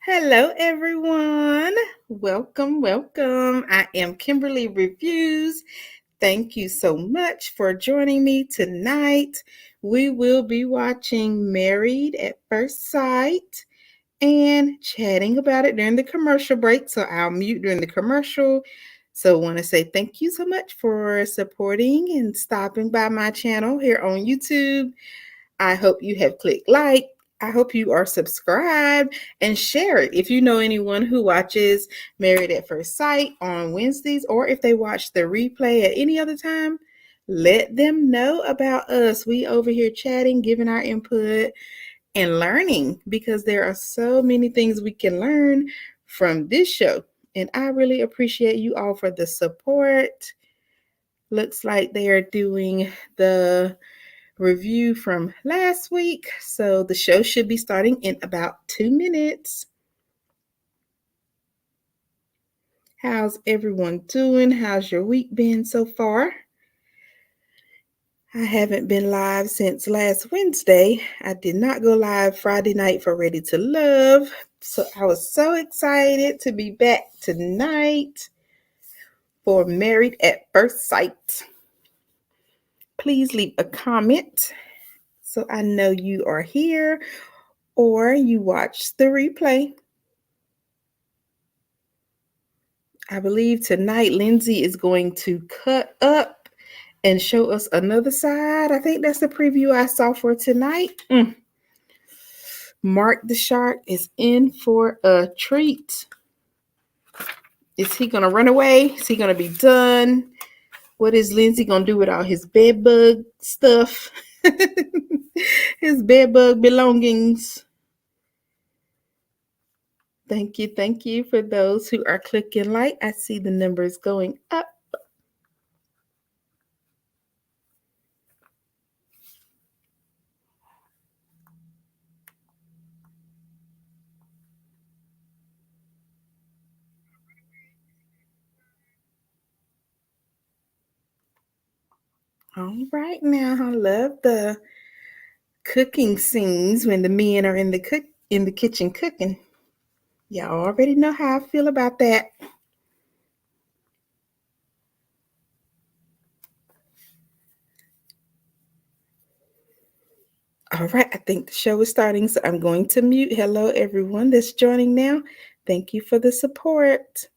Hello, everyone. Welcome, welcome. I am Kimberly Reviews. Thank you so much for joining me tonight. We will be watching Married at First Sight and chatting about it during the commercial break. So I'll mute during the commercial. So I want to say thank you so much for supporting and stopping by my channel here on YouTube. I hope you have clicked like. I hope you are subscribed and share it. If you know anyone who watches Married at First Sight on Wednesdays, or if they watch the replay at any other time, let them know about us. We over here chatting, giving our input and learning, because there are so many things we can learn from this show. And I really appreciate you all for the support. Looks like they are doing the review from last week. So the show should be starting in about 2 minutes. How's everyone doing? How's your week been so far? I haven't been live since last Wednesday. I did not go live Friday night for Ready to Love. So I was so excited to be back tonight for Married at First Sight. Please leave a comment so I know you are here or you watched the replay. I believe tonight Lindsay is going to cut up and show us another side. I think that's the preview I saw for tonight. Mark the Shark is in for a treat. Is he going to run away? Is he going to be done? What is Lindsay going to do with all his bed bug stuff? His bed bug belongings. Thank you for those who are clicking like. I see the numbers going up. All right now, I love the cooking scenes when the men are in the kitchen cooking. Y'all already know how I feel about that. All right, I think the show is starting, so I'm going to mute. Hello, everyone that's joining now. Thank you for the support.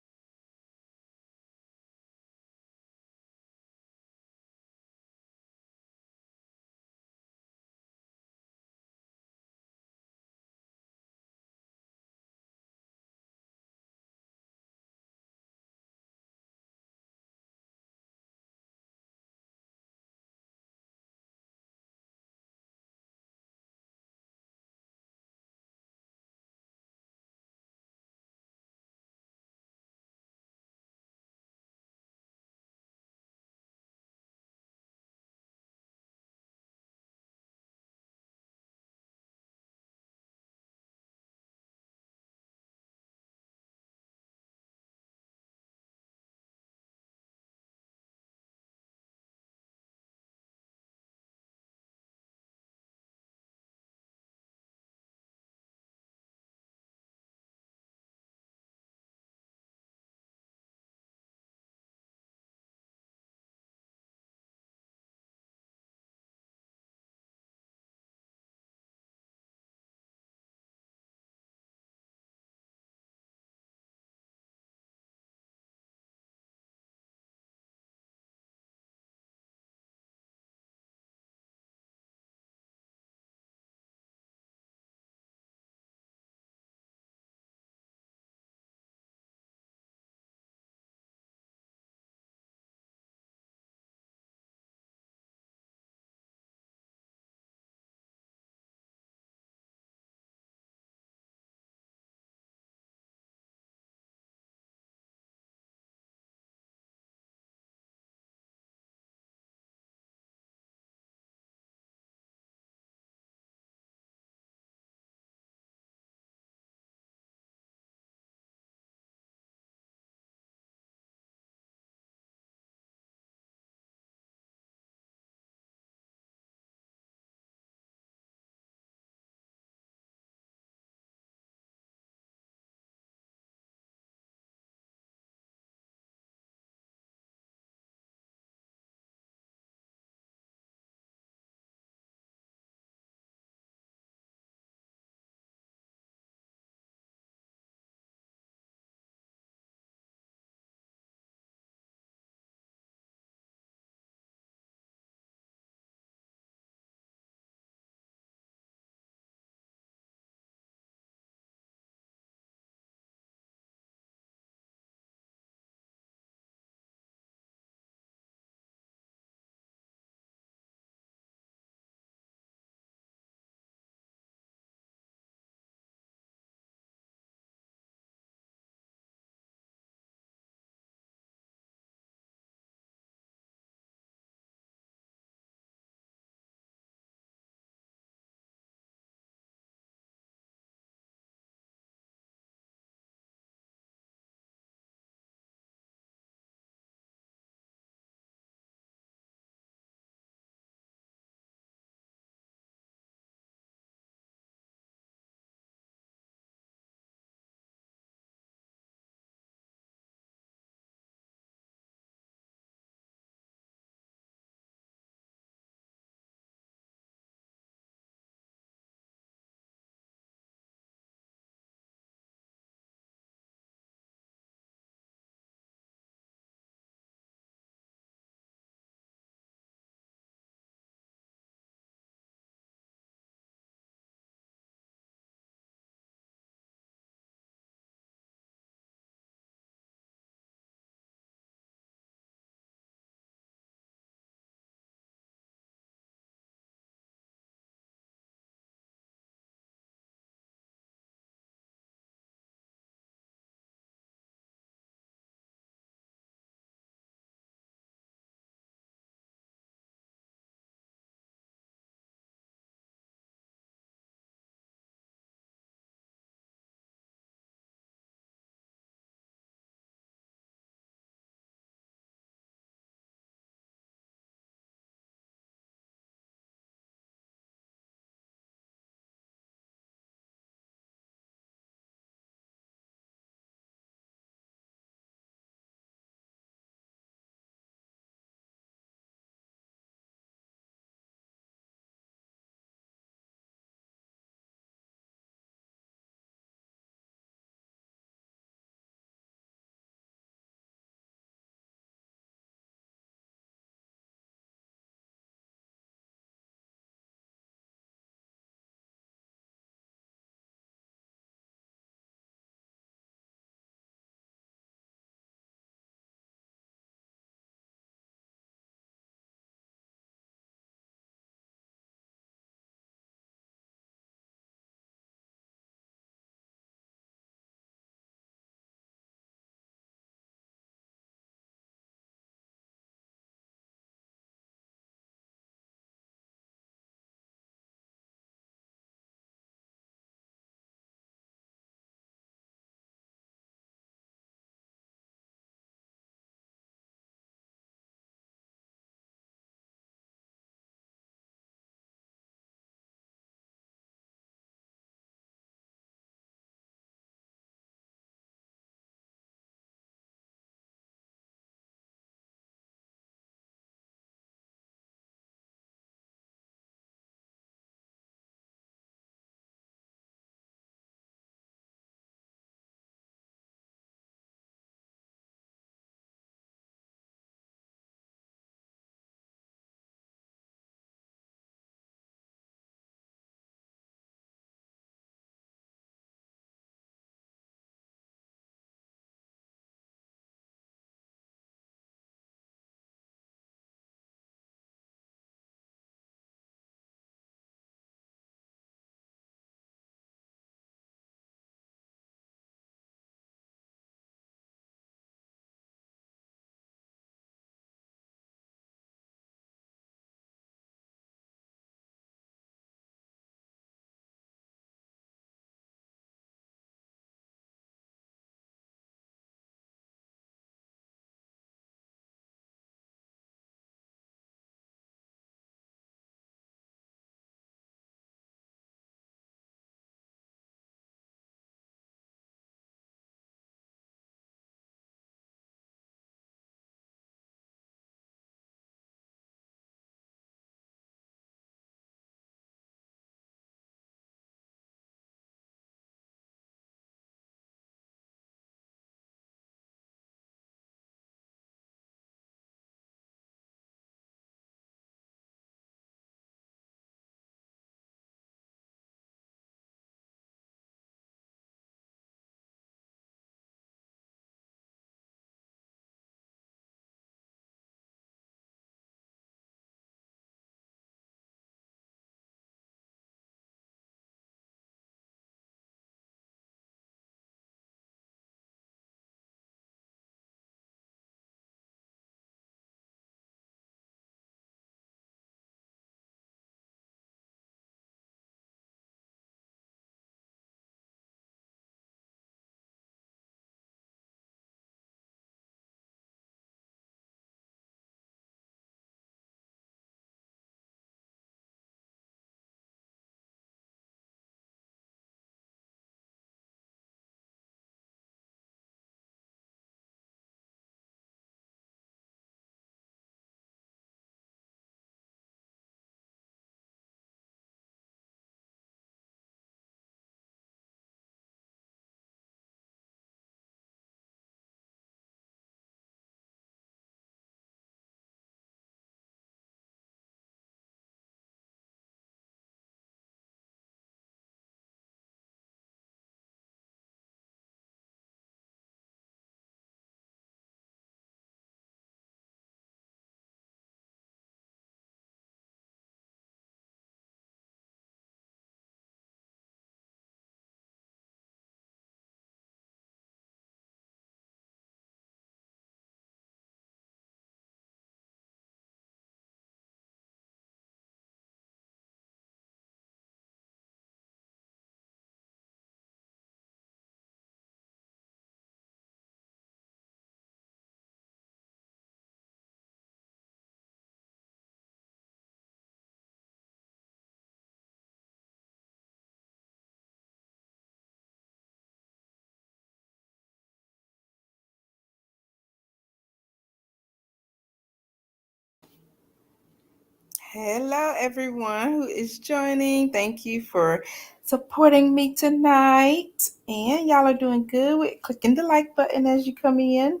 Hello, everyone who is joining. Thank you for supporting me tonight. And y'all are doing good with clicking the like button as you come in.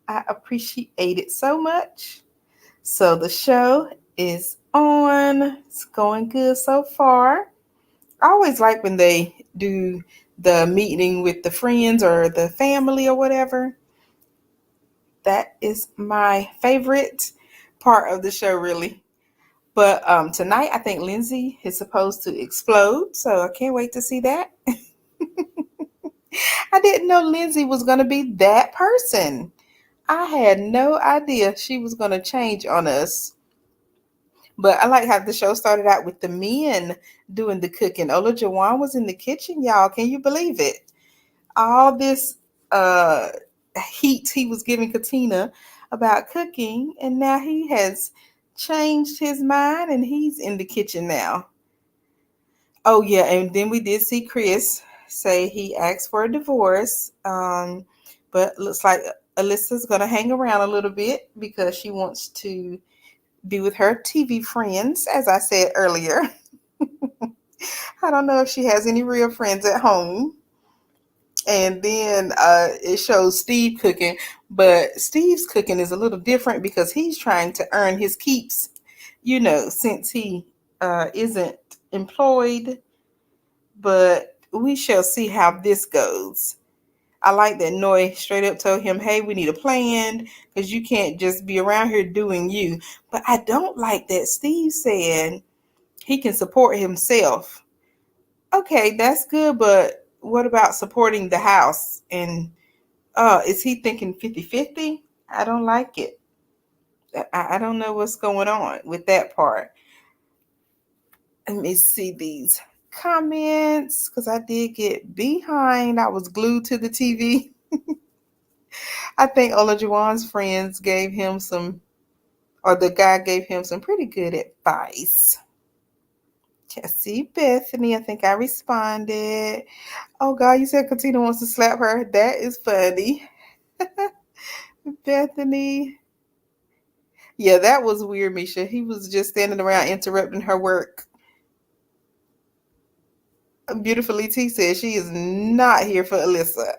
I appreciate it so much. So, the show is on. It's going good so far. I always like when they do the meeting with the friends or the family or whatever. That is my favorite part of the show, really. But tonight, I think Lindsay is supposed to explode, so I can't wait to see that. I didn't know Lindsay was going to be that person. I had no idea she was going to change on us. But I like how the show started out with the men doing the cooking. Ola Jawan was in the kitchen, y'all. Can you believe it? All this uh, heat he was giving Katina about cooking, and now he has changed his mind and he's in the kitchen now. Oh yeah, and then we did see Chris say he asked for a divorce, but looks like Alyssa's gonna hang around a little bit because she wants to be with her TV friends, as I said earlier. I don't know if she has any real friends at home. And then it shows Steve cooking, but Steve's cooking is a little different because he's trying to earn his keeps, since he isn't employed. But we shall see how this goes. I like that Noy straight up told him, hey, we need a plan because you can't just be around here doing you. But I don't like that Steve said he can support himself. Okay, that's good, but what about supporting the house? And is he thinking 50-50? I don't like it. I don't know what's going on with that part. Let me see these comments because I did get behind. I was glued to the TV. I think Olajuwon's friends gave him some, or the guy gave him some pretty good advice. Cassie Bethany, I think I responded. Oh God, you said Katina wants to slap her. That is funny. Bethany. Yeah, that was weird, Misha. He was just standing around interrupting her work. Beautifully T said she is not here for Alyssa.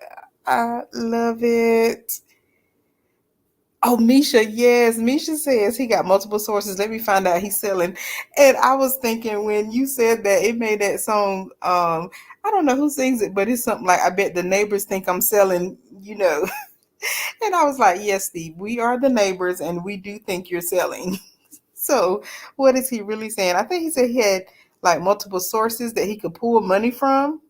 I love it. Oh, Misha, yes. Misha says he got multiple sources. Let me find out he's selling. And I was thinking when you said that, it made that song. I don't know who sings it, but it's something like, I bet the neighbors think I'm selling. And I was like, yes, Steve, we are the neighbors and we do think you're selling. So what is he really saying? I think he said he had like multiple sources that he could pull money from.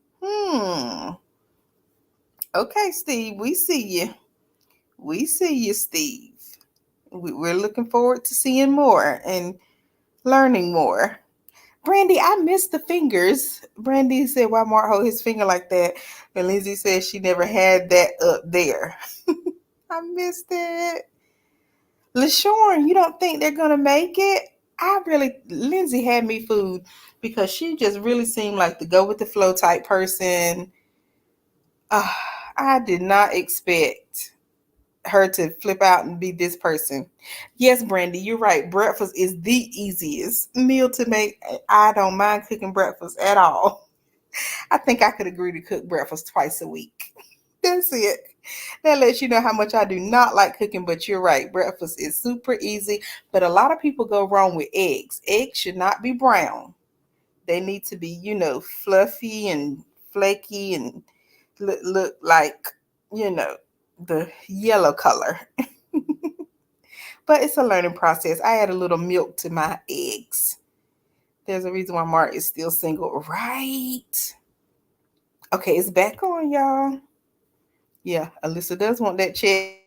Okay, Steve, we see you. We see you, Steve. We're looking forward to seeing more and learning more. Brandy, I missed the fingers. Brandy said, why Mark hold his finger like that? And Lindsay said she never had that up there. I missed it. LaShawn, you don't think they're going to make it? Lindsay had me food because she just really seemed like the go with the flow type person. Uh, I did not expect her to flip out and be this person. Yes, Brandy, you're right. Breakfast is the easiest meal to make. I don't mind cooking breakfast at all. I think I could agree to cook breakfast twice a week. That's it. That lets you know how much I do not like cooking, but you're right. Breakfast is super easy, but a lot of people go wrong with eggs. Eggs should not be brown. They need to be, fluffy and flaky and look like, the yellow color. But it's a learning process. I add a little milk to my eggs. There's a reason why Mark is still single, right? Okay, it's back on, y'all. Yeah, Alyssa does want that check.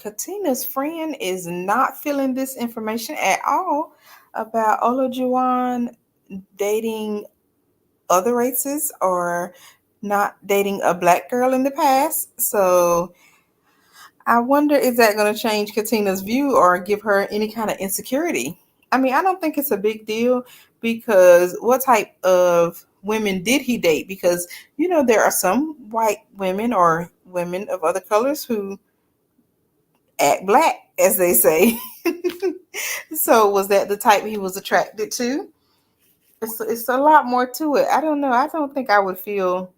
Katina's friend is not feeling this information at all about Olajuwon dating other races or not dating a black girl in the past. So I wonder, is that going to change Katina's view or give her any kind of insecurity? I mean, I don't think it's a big deal because what type of women did he date? Because, there are some white women or women of other colors who act black, as they say. So was that the type he was attracted to? It's a lot more to it. I don't know. I don't think I would feel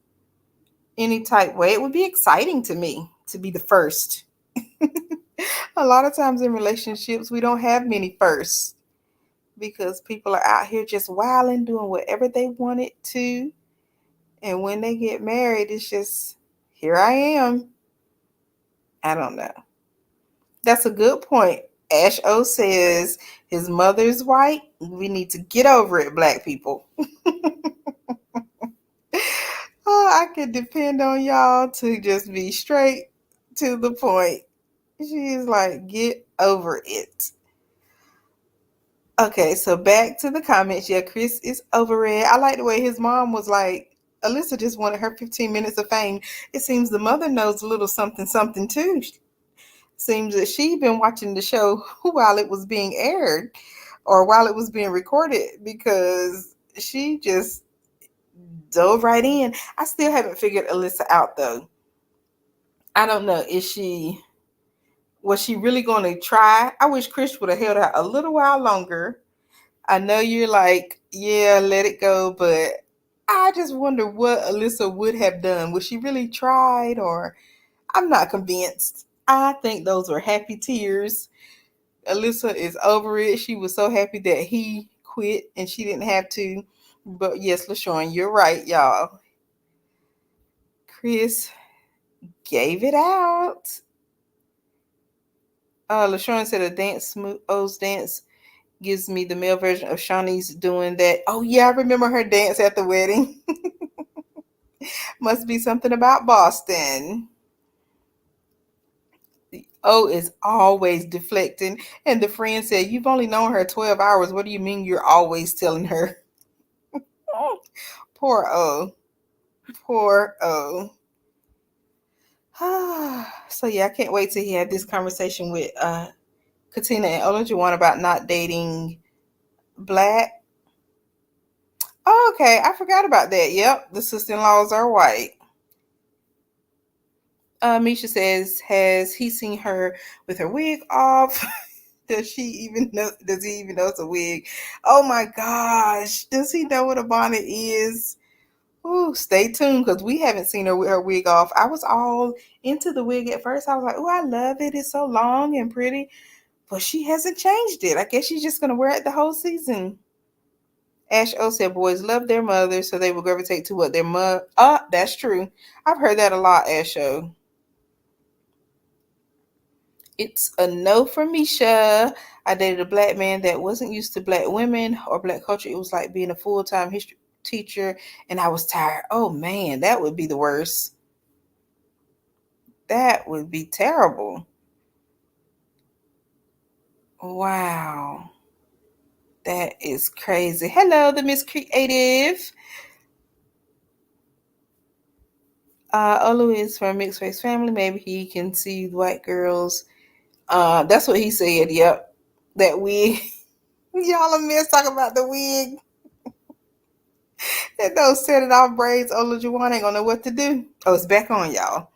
any type way. It would be exciting to me to be the first. A lot of times in relationships, we don't have many firsts because people are out here just wilding, doing whatever they wanted to. And when they get married, it's just, here I am. I don't know. That's a good point. Ash O says his mother's white. We need to get over it, black people. Oh, I could depend on y'all to just be straight to the point. She's like, get over it. Okay, so back to the comments. Yeah, Chris is over it. I like the way his mom was like, Alyssa just wanted her 15 minutes of fame. It seems the mother knows a little something, something too. Seems that she'd been watching the show while it was being aired or while it was being recorded because she just dove right in. I still haven't figured Alyssa out though. I don't know. Was she really going to try? I wish Chris would have held out a little while longer. I know you're like, yeah, let it go, but I just wonder what Alyssa would have done. Would she really tried or I'm not convinced. I think those were happy tears. Alyssa is over it. She was so happy that he quit and she didn't have to. But yes, LaShawn, you're right, y'all. Chris gave it out. LaShawn said a dance, O's dance gives me the male version of Shawnee's doing that. Oh yeah, I remember her dance at the wedding. Must be something about Boston. O is always deflecting. And the friend said, you've only known her 12 hours. What do you mean you're always telling her? Poor O. Poor O. So yeah, I can't wait till he had this conversation with Katina and Olajuwon about not dating black. Oh, okay, I forgot about that. Yep, the sister-in-laws are white. Misha says, has he seen her with her wig off? Does she even know? Does he even know it's a wig? Oh my gosh! Does he know what a bonnet is? Ooh, stay tuned because we haven't seen her with her wig off. I was all into the wig at first. I was like, oh, I love it. It's so long and pretty. But she hasn't changed it. I guess she's just gonna wear it the whole season. Ash O said, boys love their mother, so they will gravitate to what their mother. That's true. I've heard that a lot, Ash O. It's a no for Misha. I dated a black man that wasn't used to black women or black culture. It was like being a full-time history teacher, and I was tired. Oh man, that would be the worst. That would be terrible. Wow. That is crazy. Hello, the Miss Creative. Olu is from a mixed race family. Maybe he can see white girls. That's what he said. Yep. That wig. Y'all a miss talking about the wig. And those set it off braids, Olajuwon ain't gonna know what to do. Oh, it's back on, y'all.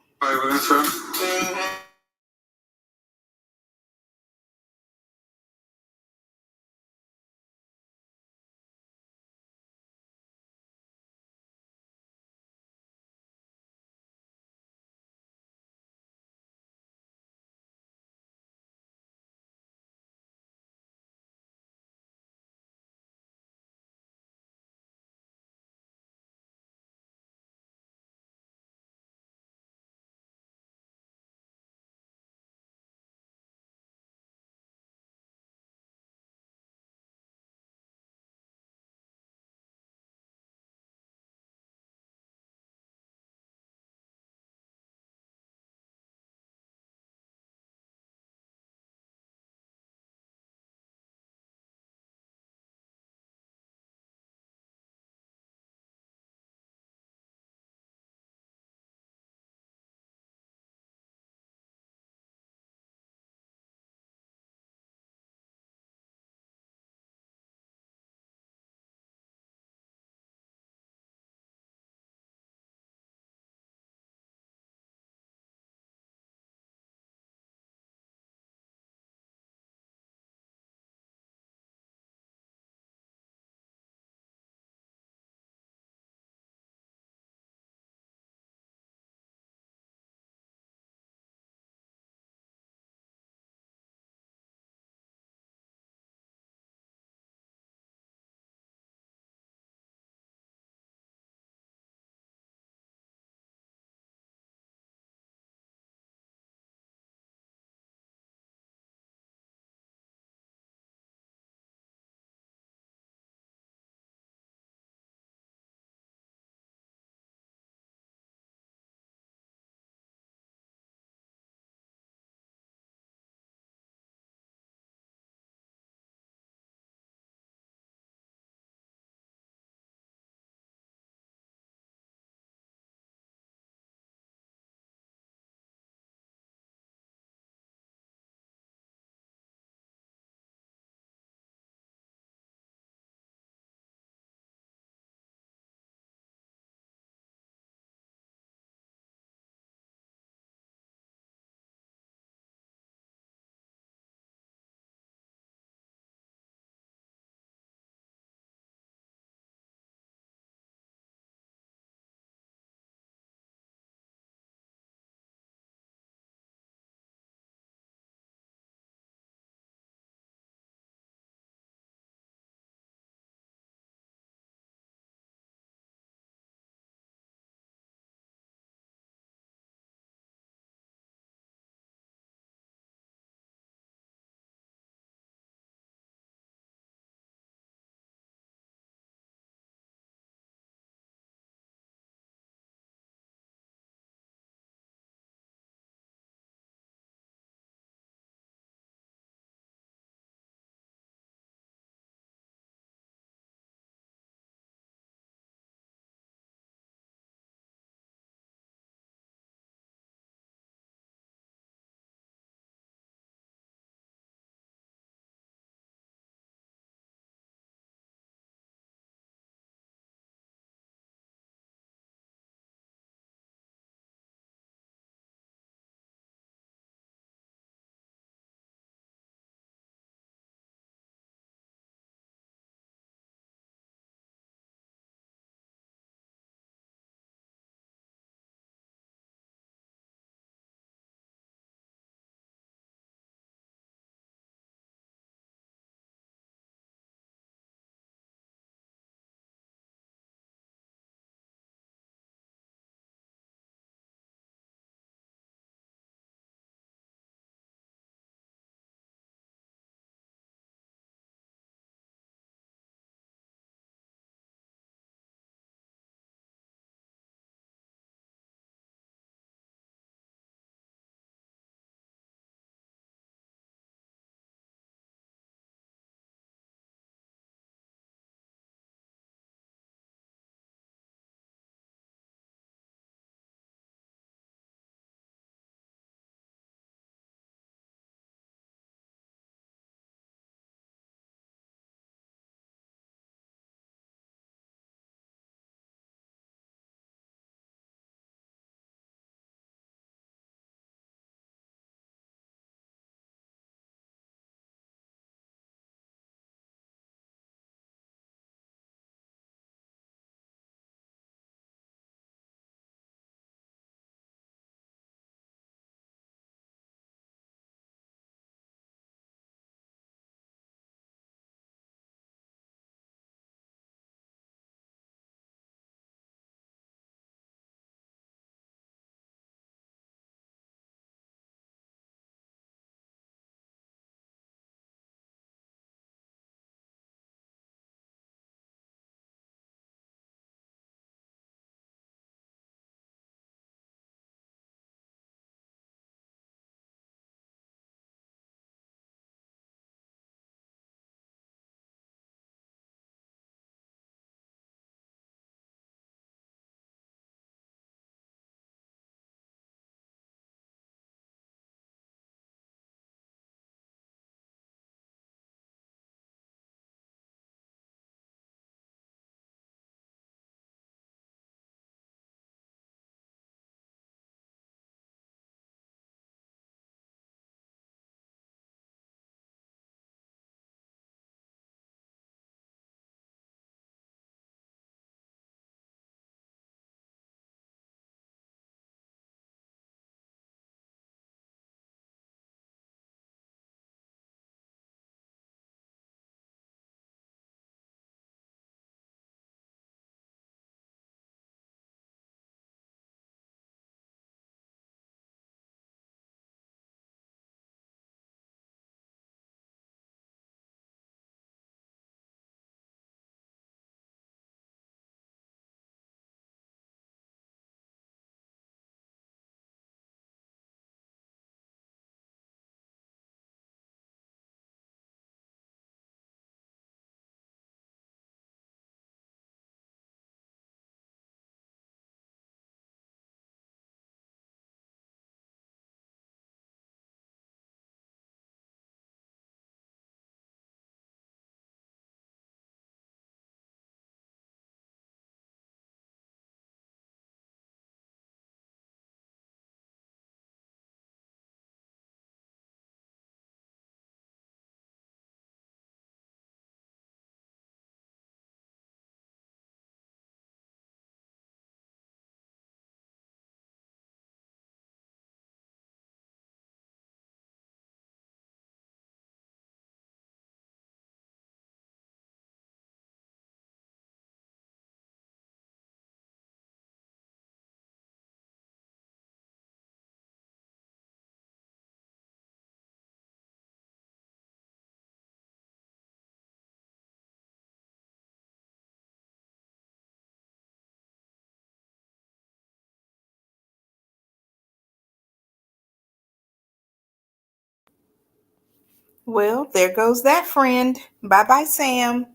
Well, there goes that friend. Bye bye, Sam.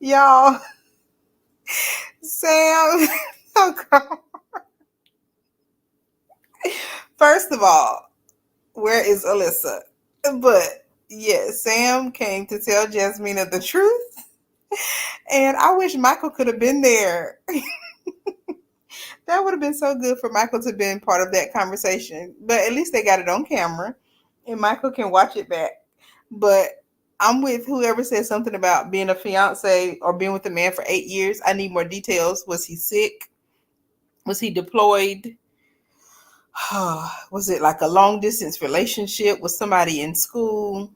Y'all, Sam. Oh, God. First of all, where is Alyssa? But yeah, Sam came to tell Jasmina the truth. And I wish Michael could have been there. That would have been so good for Michael to have been part of that conversation. But at least they got it on camera and Michael can watch it back. But I'm with whoever said something about being a fiance or being with a man for 8 years. I need more details. Was he sick? Was he deployed? Was it like a long distance relationship with somebody in school?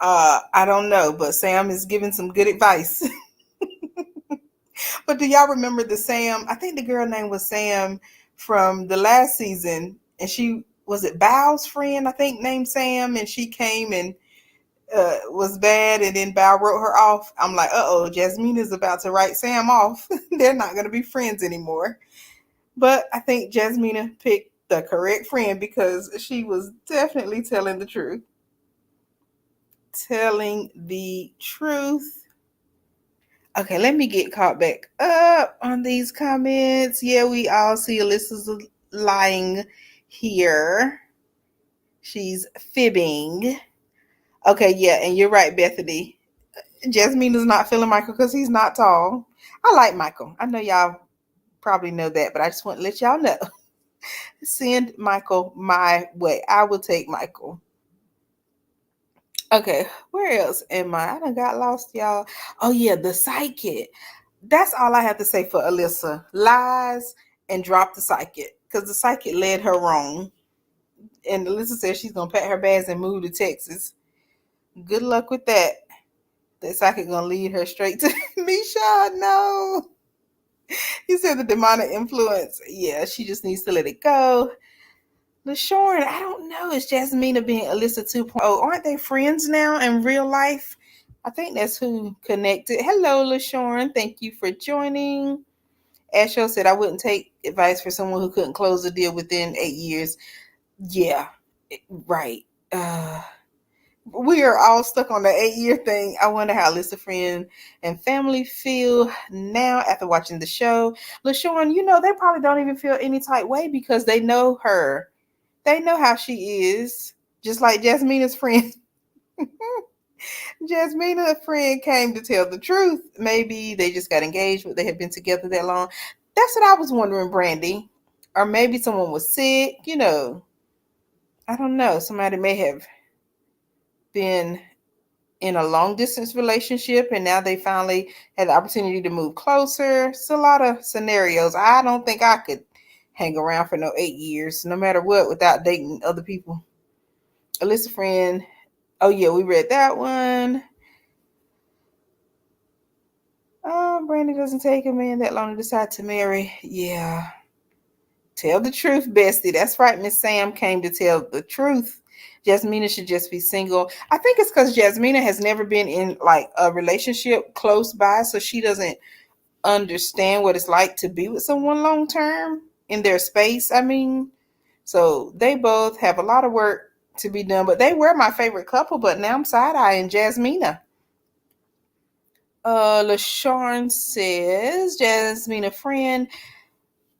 I don't know, but Sam is giving some good advice. But do y'all remember the Sam? I think the girl name was Sam from the last season, and she was it Bow's friend, I think, named Sam, and she came and was bad, and then Bow wrote her off. I'm like, Jasmine is about to write Sam off. They're not going to be friends anymore. But I think Jasmina picked the correct friend because she was definitely telling the truth. Telling the truth. Okay, let me get caught back up on these comments. Yeah, we all see Alyssa's lying here. She's fibbing. Okay, yeah, and you're right, Bethany. Jasmine is not feeling Michael because he's not tall. I like Michael. I know y'all probably know that, but I just want to let y'all know. Send Michael my way. I will take Michael. Okay, where else am I? I done got lost, y'all. Oh, yeah, the psychic. That's all I have to say for Alyssa. Lies and drop the psychic because the psychic led her wrong. And Alyssa says she's going to pack her bags and move to Texas. Good luck with that. The psychic going to lead her straight to Misha. No. He said the demonic influence. Yeah, she just needs to let it go. LaShawn, I don't know. Is Jasmina being Alyssa 2.0? Aren't they friends now in real life? I think that's who connected. Hello, LaShawn. Thank you for joining. Asho said, I wouldn't take advice for someone who couldn't close the deal within 8 years. Yeah, right. We are all stuck on the 8 year thing. I wonder how Alyssa friend and family feel now after watching the show. LaShawn, they probably don't even feel any type way because they know her. They know how she is, just like Jasmina's friend. Jasmina's friend came to tell the truth. Maybe they just got engaged, but they had been together that long. That's what I was wondering, Brandy. Or maybe someone was sick, I don't know. Somebody may have been in a long distance relationship and now they finally had the opportunity to move closer. It's a lot of scenarios. I don't think I could hang around for no 8 years, no matter what, without dating other people. Alyssa friend. Oh yeah, we read that one. Oh, Brandy doesn't take a man that long to decide to marry. Yeah. Tell the truth, bestie. That's right. Miss Sam came to tell the truth. Jasmina should just be single. I think it's because Jasmina has never been in like a relationship close by, so she doesn't understand what it's like to be with someone long term in their space. I mean, so they both have a lot of work to be done, but they were my favorite couple. But now I'm side eyeing Jasmina. LaShawn says Jasmina friend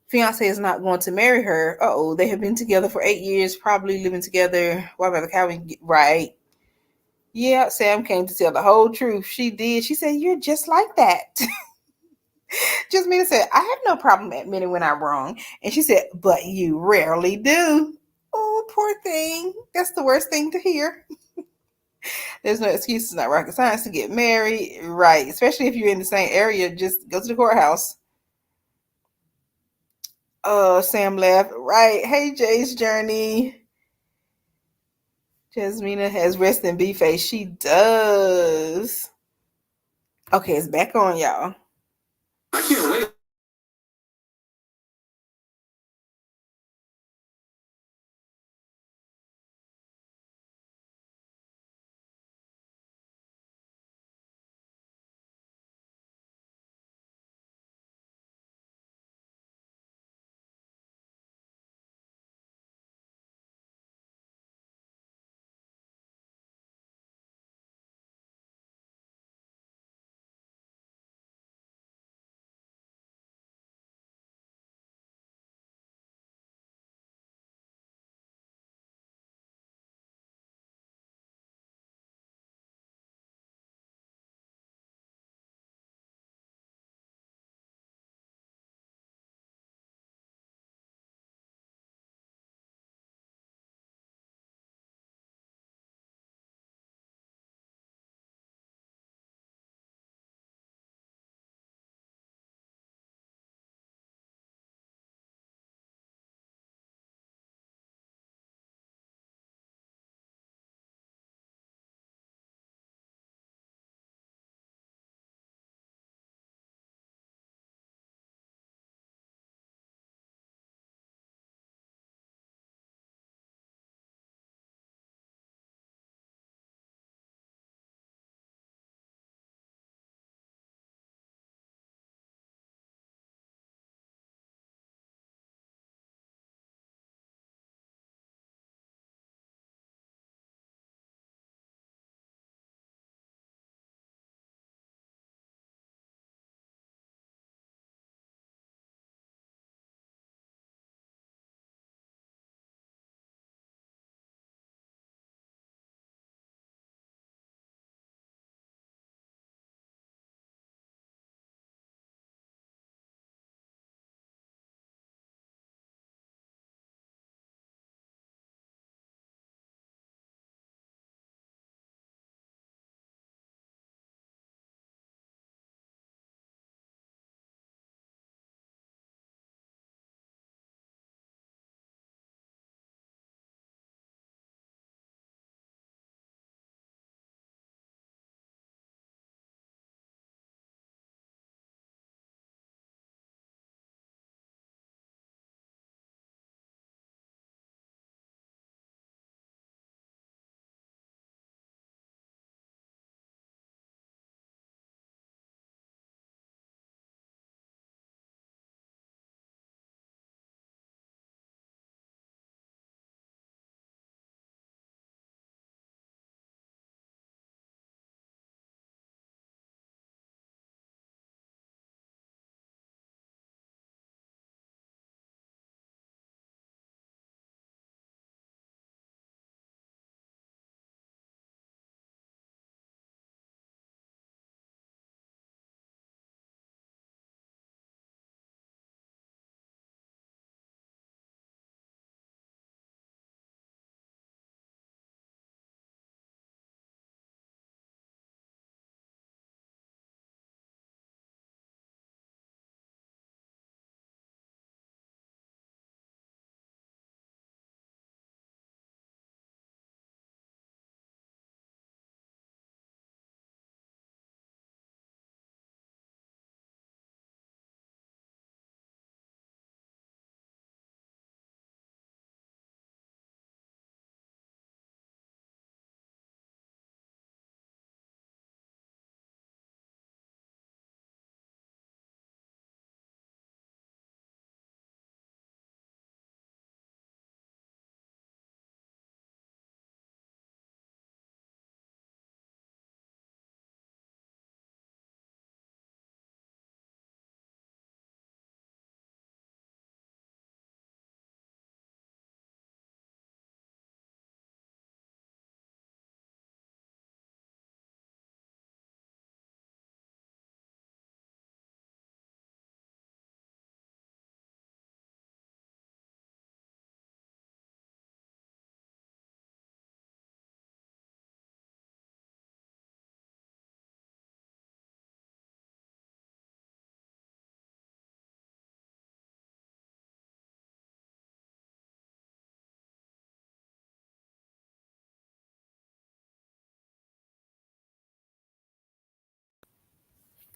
fiance is not going to marry her. They have been together for 8 years, probably living together. Why about the Calvin? Right. Yeah, Sam came to tell the whole truth. She did. She said, you're just like that. Jasmina said, I have no problem admitting when I'm wrong. And she said, but you rarely do. Oh, poor thing. That's the worst thing to hear. There's no excuses, not rocket science to get married. Right. Especially if you're in the same area, just go to the courthouse. Sam laughed. Right. Hey, Jay's journey. Jasmina has rest in B face. She does. Okay, it's back on, y'all. I can't wait.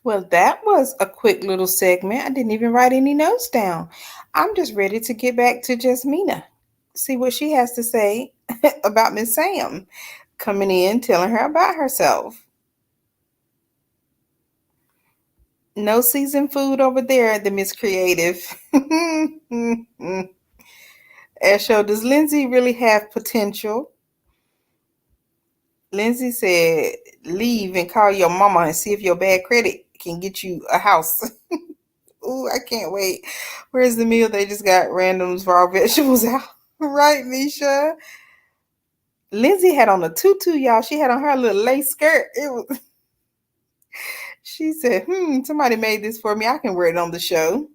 Well, that was a quick little segment. I didn't even write any notes down. I'm just ready to get back to Jasmina, see what she has to say about Miss Sam coming in, telling her about herself. No seasoned food over there at the Miss Creative. Asho, does Lindsay really have potential? Lindsay said, leave and call your mama and see if your bad credit can get you a house. Ooh, I can't wait. Where's the meal? They just got randoms for our vegetables out. Right, Misha? Lindsay had on a tutu, y'all. She had on her little lace skirt. It was. She said, somebody made this for me. I can wear it on the show.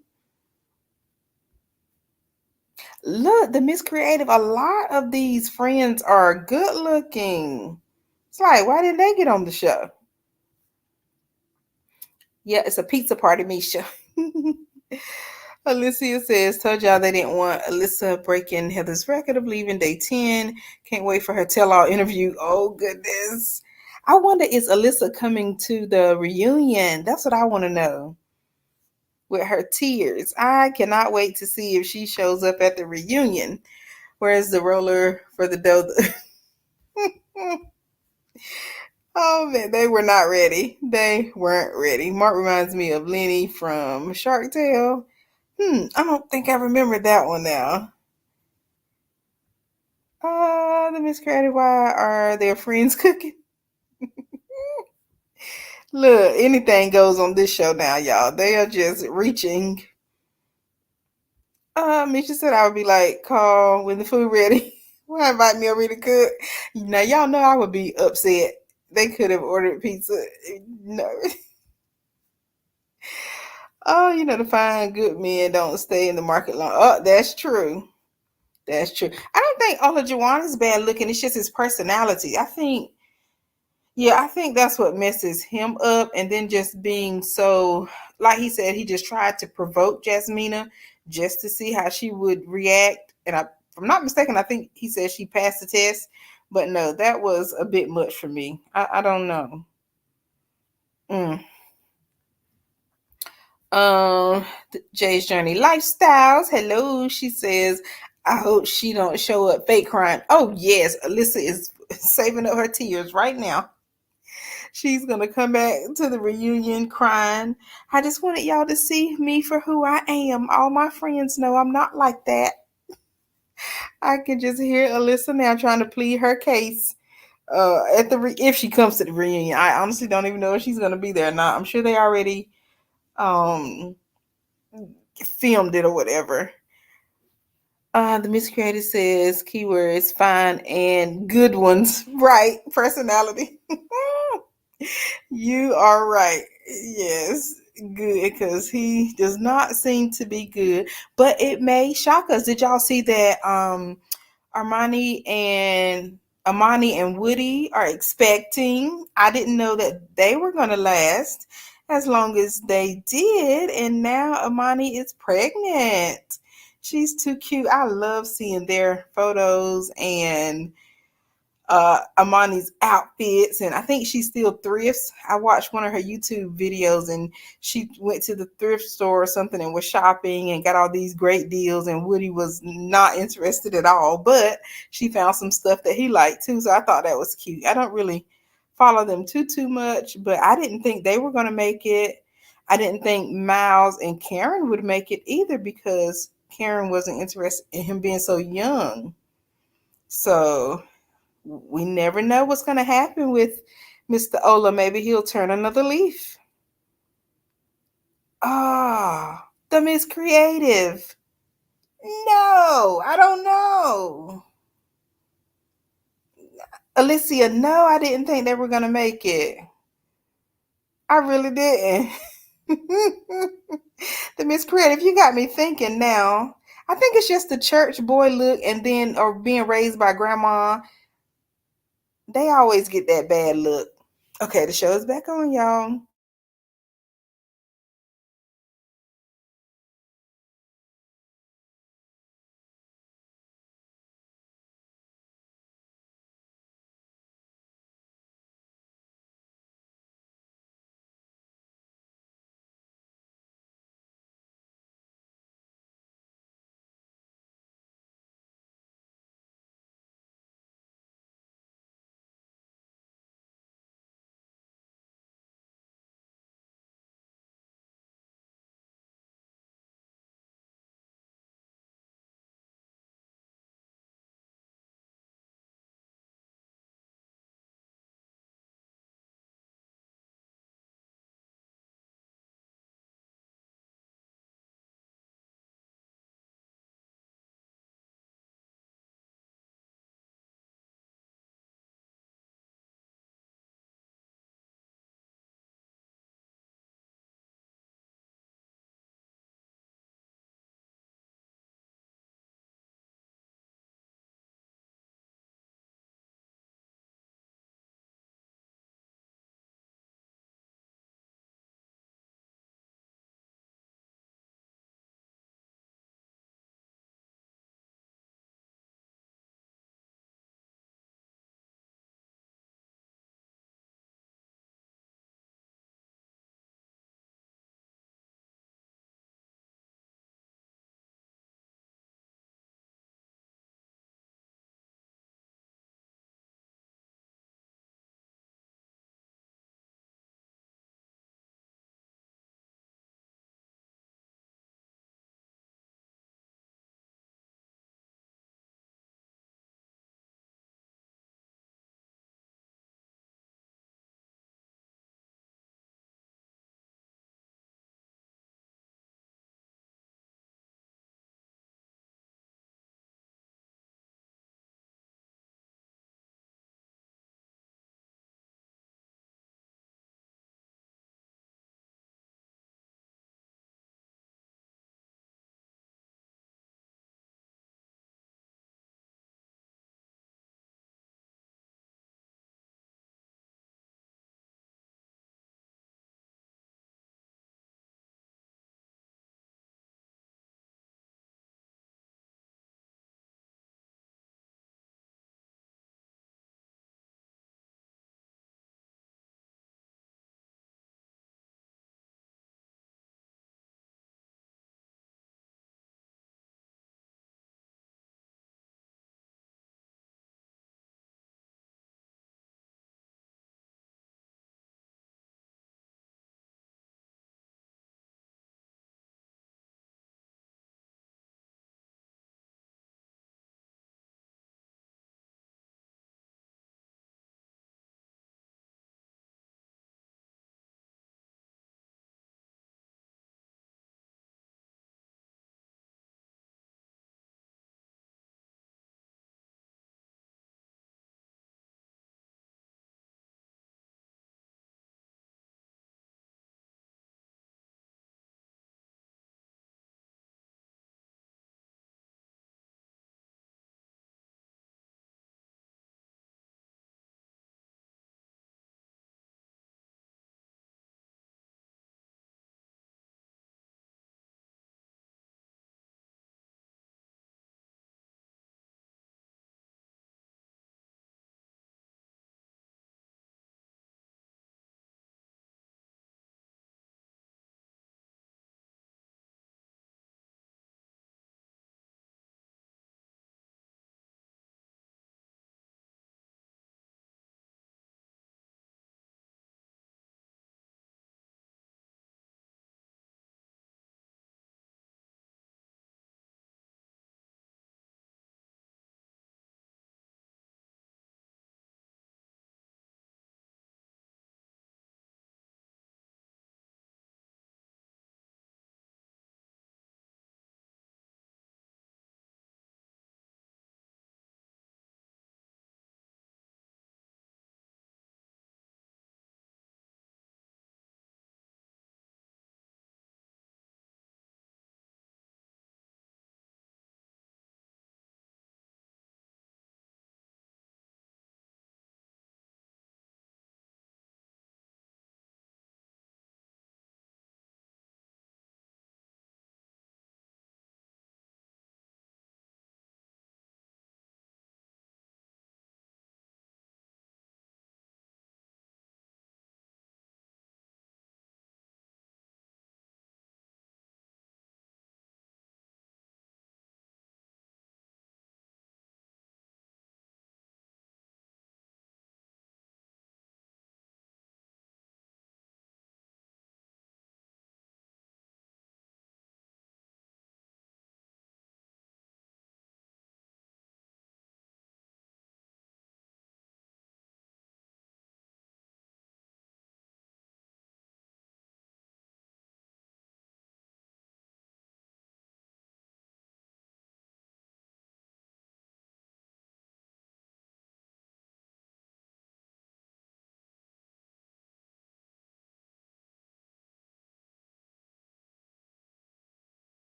Look, the Miss Creative, a lot of these friends are good looking. It's like, why didn't they get on the show? Yeah, it's a pizza party, Misha. Alicia says, told y'all they didn't want Alyssa breaking Heather's record of leaving day 10. Can't wait for her tell-all interview. Oh, goodness. I wonder, is Alyssa coming to the reunion? That's what I want to know. With her tears. I cannot wait to see if she shows up at the reunion. Where's the roller for the dough? Oh, man, they were not ready. They weren't ready. Mark reminds me of Lenny from Shark Tale. I don't think I remember that one now. The Miss Creative, why are their friends cooking? Look, anything goes on this show now, y'all. They are just reaching. Misha said I would be like, call when the food ready. Why invite me over to cook? Now, y'all know I would be upset. They could have ordered pizza. No. Oh, the fine good men don't stay in the market long. Oh, that's true. That's true. I don't think Ola Juwan is bad looking. It's just his personality. I think that's what messes him up. And then just being so, like he said, he just tried to provoke Jasmina just to see how she would react. And if I'm not mistaken, I think he said she passed the test. But no, that was a bit much for me. I don't know. Mm. Um, Jay's Journey Lifestyles. Hello, she says. I hope she don't show up fake crying. Oh yes, Alyssa is saving up her tears right now. She's gonna come back to the reunion crying. I just wanted y'all to see me for who I am. All my friends know I'm not like that. I can just hear Alyssa now trying to plead her case. At the if she comes to the reunion, I honestly don't even know if she's gonna be there or not. I'm sure they already um filmed it or whatever. The Miss Creator says keywords fine and good ones. Right. Personality. You are right. Yes. Good. Because he does not seem to be good. But it may shock us. Did y'all see that Armani and Amani and Woody are expecting? I didn't know that they were gonna last as long as they did, and now Amani is pregnant. She's too cute. I love seeing their photos and Amani's outfits, and I think she still thrifts. I watched one of her YouTube videos, and she went to the thrift store or something and was shopping and got all these great deals, and Woody was not interested at all, but she found some stuff that he liked too, so I thought that was cute. I don't really follow them too much, but I didn't think they were going to make it. I didn't think Miles and Karen would make it either, because Karen wasn't interested in him being so young. So we never know what's going to happen with Mr. Ola. Maybe he'll turn another leaf. Ah, the Miss Creative. No, I don't know. Alicia, no, I didn't think they were going to make it. I really didn't. The Miss Creative, you got me thinking now. I think it's just the church boy look, and then, or being raised by grandma. They always get that bad look. Okay, the show is back on, y'all.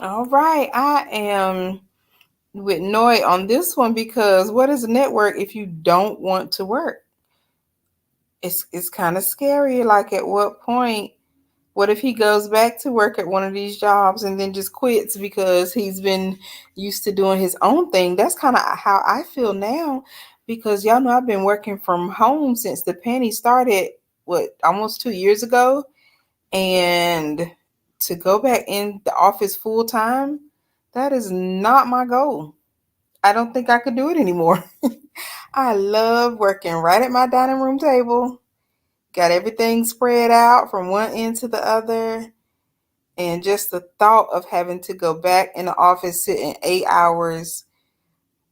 All right. I am with Noy on this one because what is a network if you don't want to work? It's kind of scary. Like at what point? What if he goes back to work at one of these jobs and then just quits because he's been used to doing his own thing? That's kind of how I feel now because y'all know I've been working from home since the penny started, what, almost 2 years ago? And to go back in the office full time, that is not my goal. I don't think I could do it anymore. I love working right at my dining room table, got everything spread out from one end to the other. And just the thought of having to go back in the office, sitting 8 hours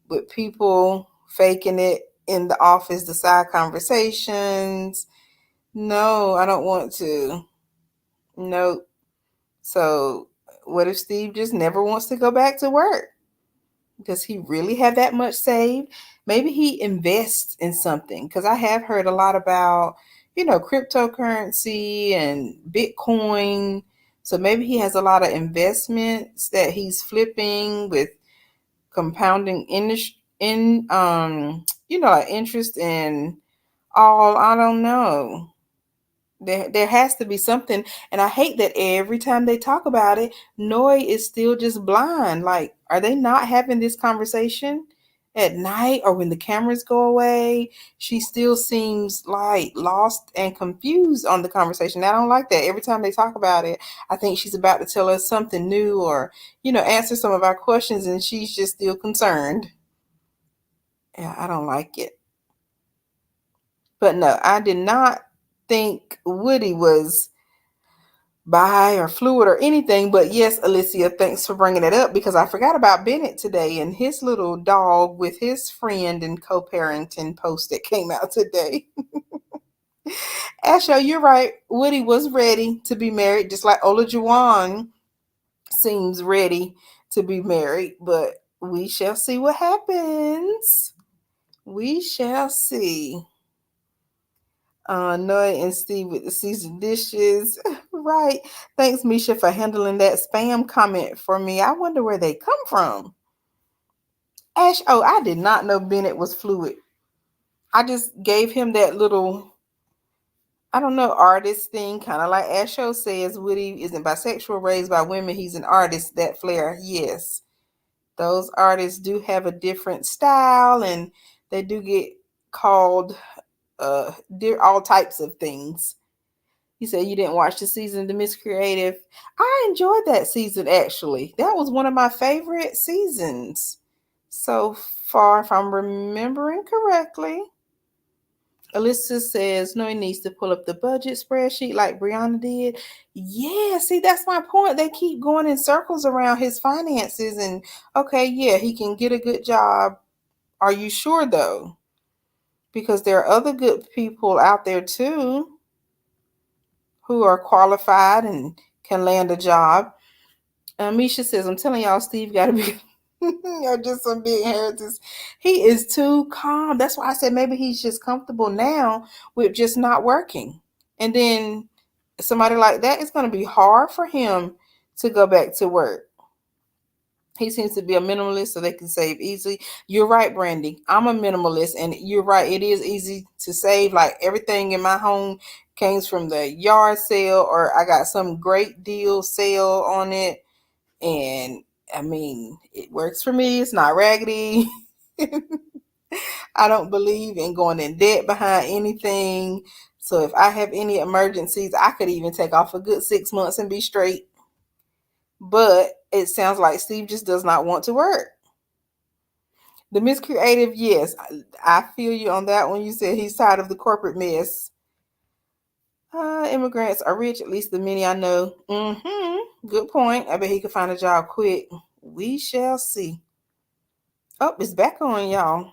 with people faking it in the office, the side conversations. No, I don't want to. Nope. So, what if Steve just never wants to go back to work? Does he really have that much saved? Maybe he invests in something because I have heard a lot about, cryptocurrency and Bitcoin. So maybe he has a lot of investments that he's flipping with compounding interest in all. I don't know. There has to be something, and I hate that every time they talk about it, Noy is still just blind. Like, are they not having this conversation at night or when the cameras go away? She still seems like lost and confused on the conversation. I don't like that. Every time they talk about it, I think she's about to tell us something new or, answer some of our questions, and she's just still concerned. Yeah, I don't like it. But no, I did not think Woody was bi or fluid or anything. But yes, Alicia, thanks for bringing it up because I forgot about Bennett today and his little dog with his friend and co-parenting post that came out today. Asho, you're right. Woody was ready to be married, just like Ola Juwan seems ready to be married. But we shall see what happens. We shall see. Noy and Steve with the seasoned dishes. Right. Thanks, Misha, for handling that spam comment for me. I wonder where they come from. Ash, oh, I did not know Bennett was fluid. I just gave him that little, I don't know, artist thing, kind of like Asho says, Woody isn't bisexual, raised by women. He's an artist, that flair. Yes. Those artists do have a different style and they do get called all types of things. You said you didn't watch the season, The Miss Creative. I enjoyed that season actually. That was one of my favorite seasons so far, if I'm remembering correctly. Alyssa says no, he needs to pull up the budget spreadsheet like Brianna did. Yeah, see, that's my point. They keep going in circles around his finances, and okay, yeah, he can get a good job. Are you sure though? Because there are other good people out there too who are qualified and can land a job. Misha says, I'm telling y'all, Steve got to be or just some big inheritance. He is too calm. That's why I said maybe he's just comfortable now with just not working. And then somebody like that, it's going to be hard for him to go back to work. He seems to be a minimalist so they can save easily. You're right, Brandy. I'm a minimalist, and you're right. It is easy to save. Like everything in my home came from the yard sale, or I got some great deal sale on it. And I mean, it works for me. It's not raggedy. I don't believe in going in debt behind anything. So if I have any emergencies, I could even take off a good 6 months and be straight. But it sounds like Steve just does not want to work. The Miss Creative, yes, I feel you on that one. You said he's tired of the corporate mess. Immigrants are rich, at least the many I know. Good point. I bet he could find a job quick. We shall see. Oh, it's back on, y'all.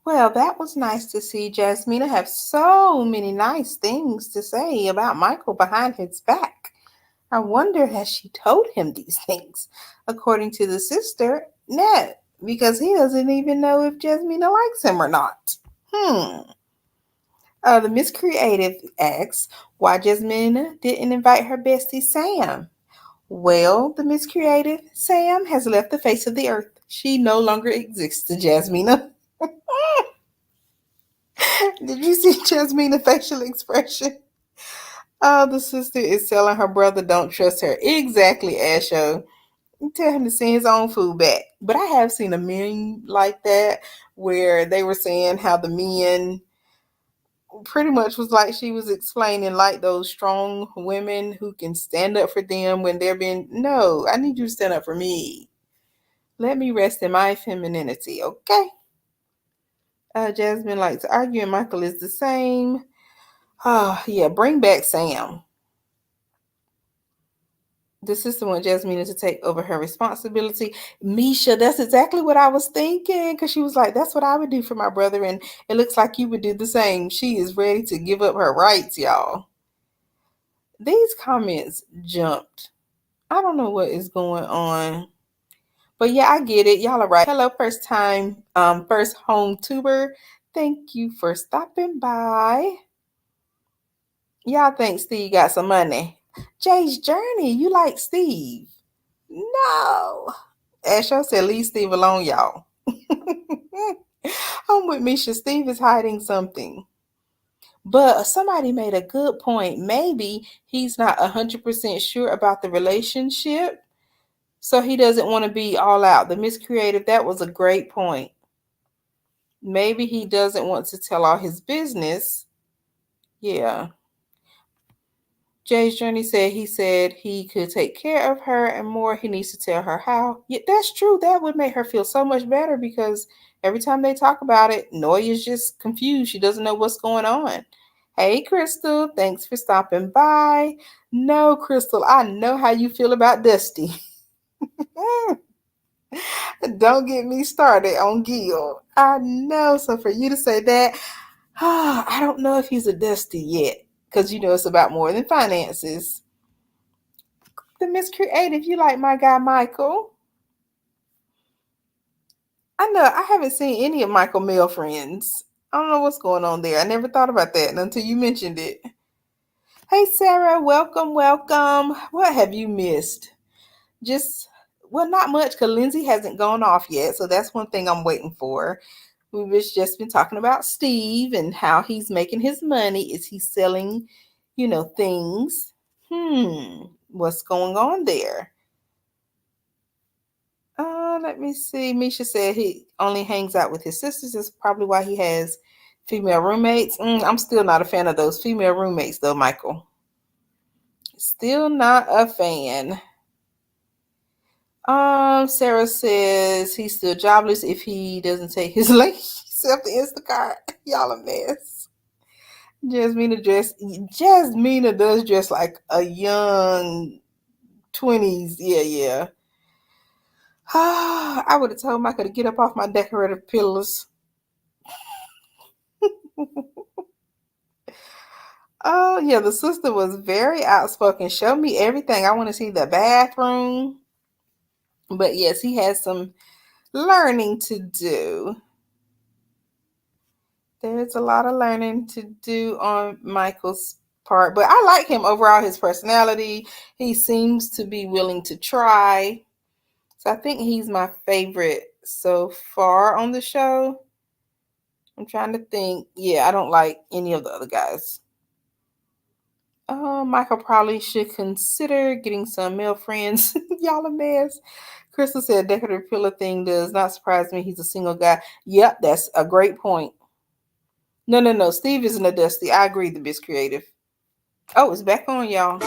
Well, that was nice to see Jasmina have so many nice things to say about Michael behind his back. I wonder has she told him these things, according to the sister, Ned, because he doesn't even know if Jasmina likes him or not. Hmm. The Miss Creative asks why Jasmina didn't invite her bestie Sam. Well, the Miss Creative, Sam has left the face of the earth. She no longer exists to Jasmina. Did you see Jasmina's facial expression? Oh, the sister is telling her brother don't trust her. Exactly, Asho. Tell him to send his own food back. But I have seen a meme like that where they were saying how the men pretty much was like she was explaining like those strong women who can stand up for them when they're being no, I need you to stand up for me. Let me rest in my femininity, okay? Jasmine likes to argue and Michael is the same. Oh, yeah, bring back Sam. The sister wants Jasmine to take over her responsibility. Misha, that's exactly what I was thinking. Because she was like, that's what I would do for my brother. And it looks like you would do the same. She is ready to give up her rights, y'all. These comments jumped. I don't know what is going on. But yeah, I get it. Y'all are right. Hello, first time, first home tuber. Thank you for stopping by. Y'all think Steve got some money. Jay's Journey, you like Steve? No. Asho said, leave Steve alone, y'all. I'm with Misha. Steve is hiding something. But somebody made a good point. Maybe he's not 100% sure about the relationship. So he doesn't want to be all out. The miscreative, that was a great point. Maybe he doesn't want to tell all his business. Yeah. Jay's Journey said he could take care of her and more. He needs to tell her how. Yeah, that's true. That would make her feel so much better because every time they talk about it, Noya's just confused. She doesn't know what's going on. Hey, Crystal. Thanks for stopping by. No, Crystal, I know how you feel about Dusty. Don't get me started on Gil. I know. So for you to say that, I don't know if he's a Dusty yet because you know it's about more than finances. The Miss Creative, you like my guy Michael? I know I haven't seen any of Michael male friends. I don't know what's going on there. I never thought about that until you mentioned it. Hey Sarah, welcome, welcome. What have you missed? Just well, not much because Lindsay hasn't gone off yet, so that's one thing I'm waiting for. We've just been talking about Steve and how he's making his money. Is he selling, things? What's going on there? Let me see. Misha said he only hangs out with his sisters. That's probably why he has female roommates. I'm still not a fan of those female roommates, though, Michael. Still not a fan. Sarah says he's still jobless if he doesn't take his lady self to Instacart. Y'all a mess. Jasmina does dress like a young 20s. Yeah. I would have told Michael to get up off my decorative pillars. Oh, yeah, the sister was very outspoken. Show me everything. I want to see the bathroom. But yes, he has some learning to do. There's a lot of learning to do on Michael's part. But I like him overall, his personality. He seems to be willing to try. So I think he's my favorite so far on the show. I'm trying to think. Yeah, I don't like any of the other guys. Michael probably should consider getting some male friends. Y'all a mess. Crystal said decorative pillar thing does not surprise me. He's a single guy. Yep, that's a great point. No. Steve isn't a Dusty. I agree, the Biz Creative. Oh, it's back on, y'all.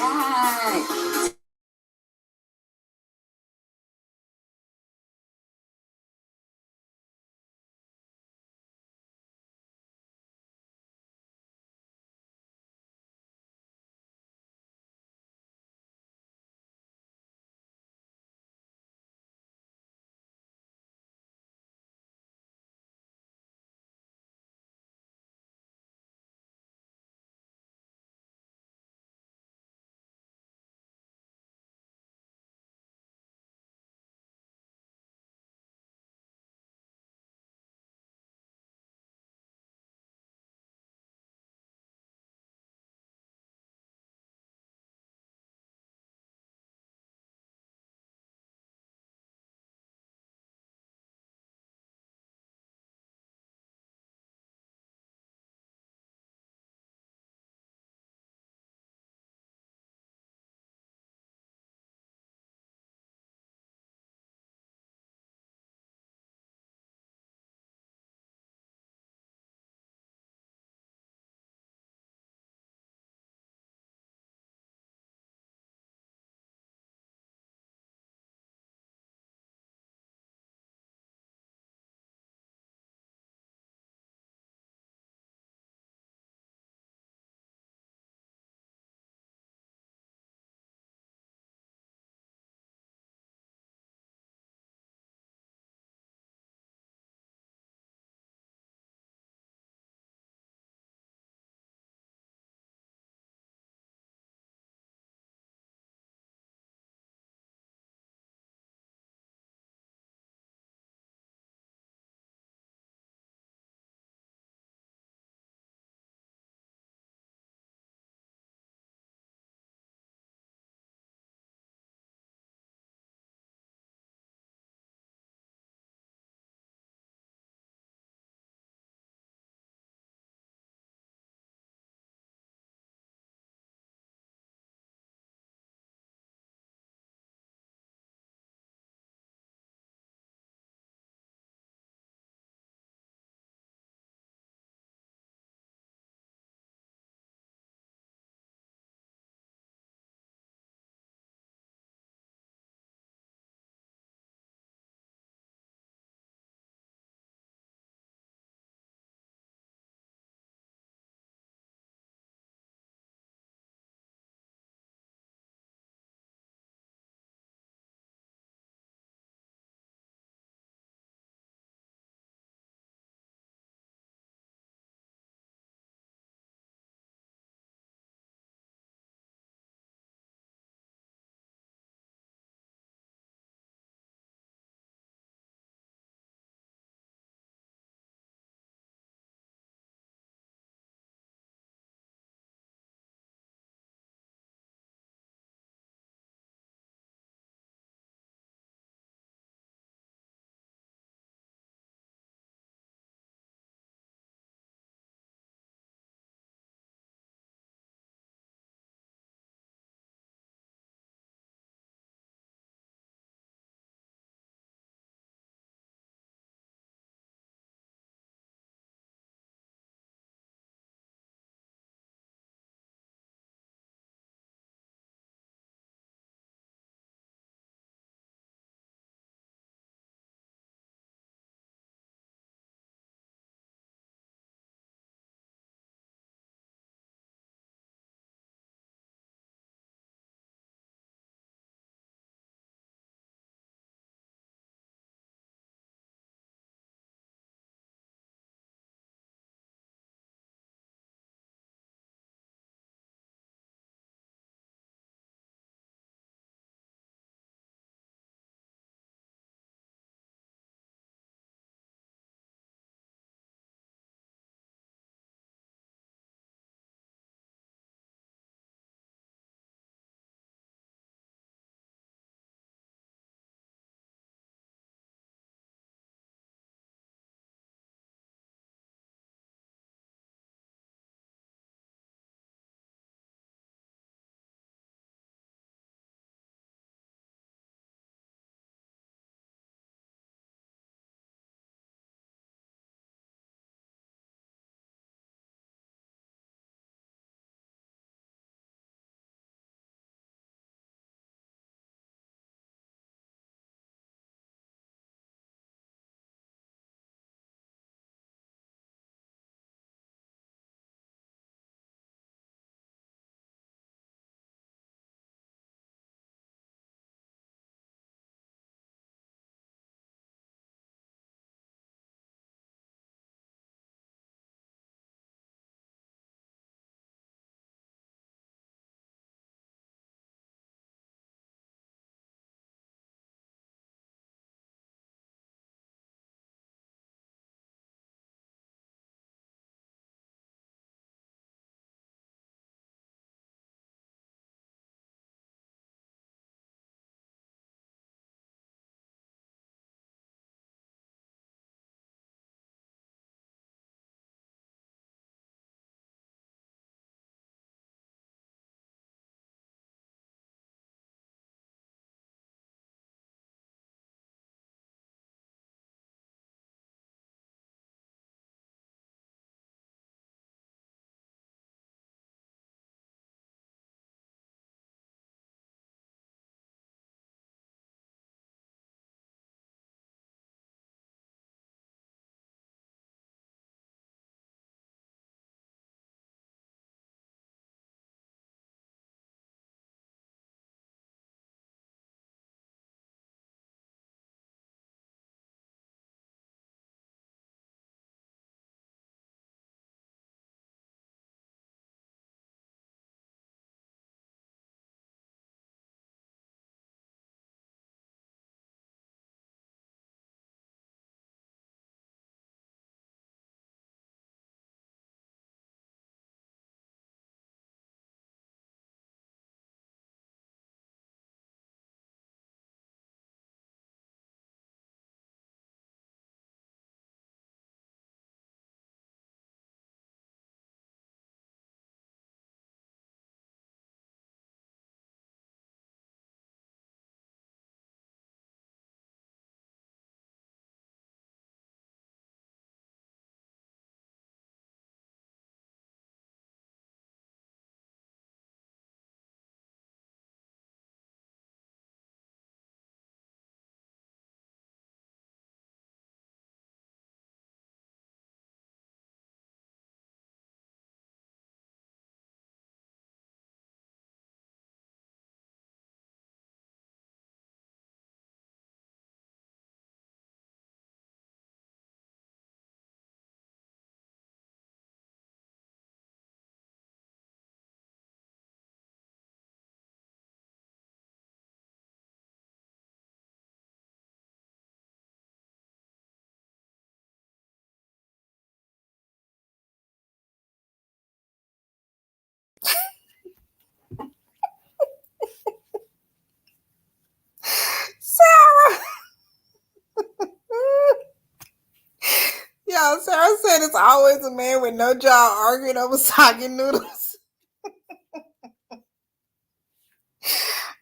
said it's always a man with no job arguing over soggy noodles.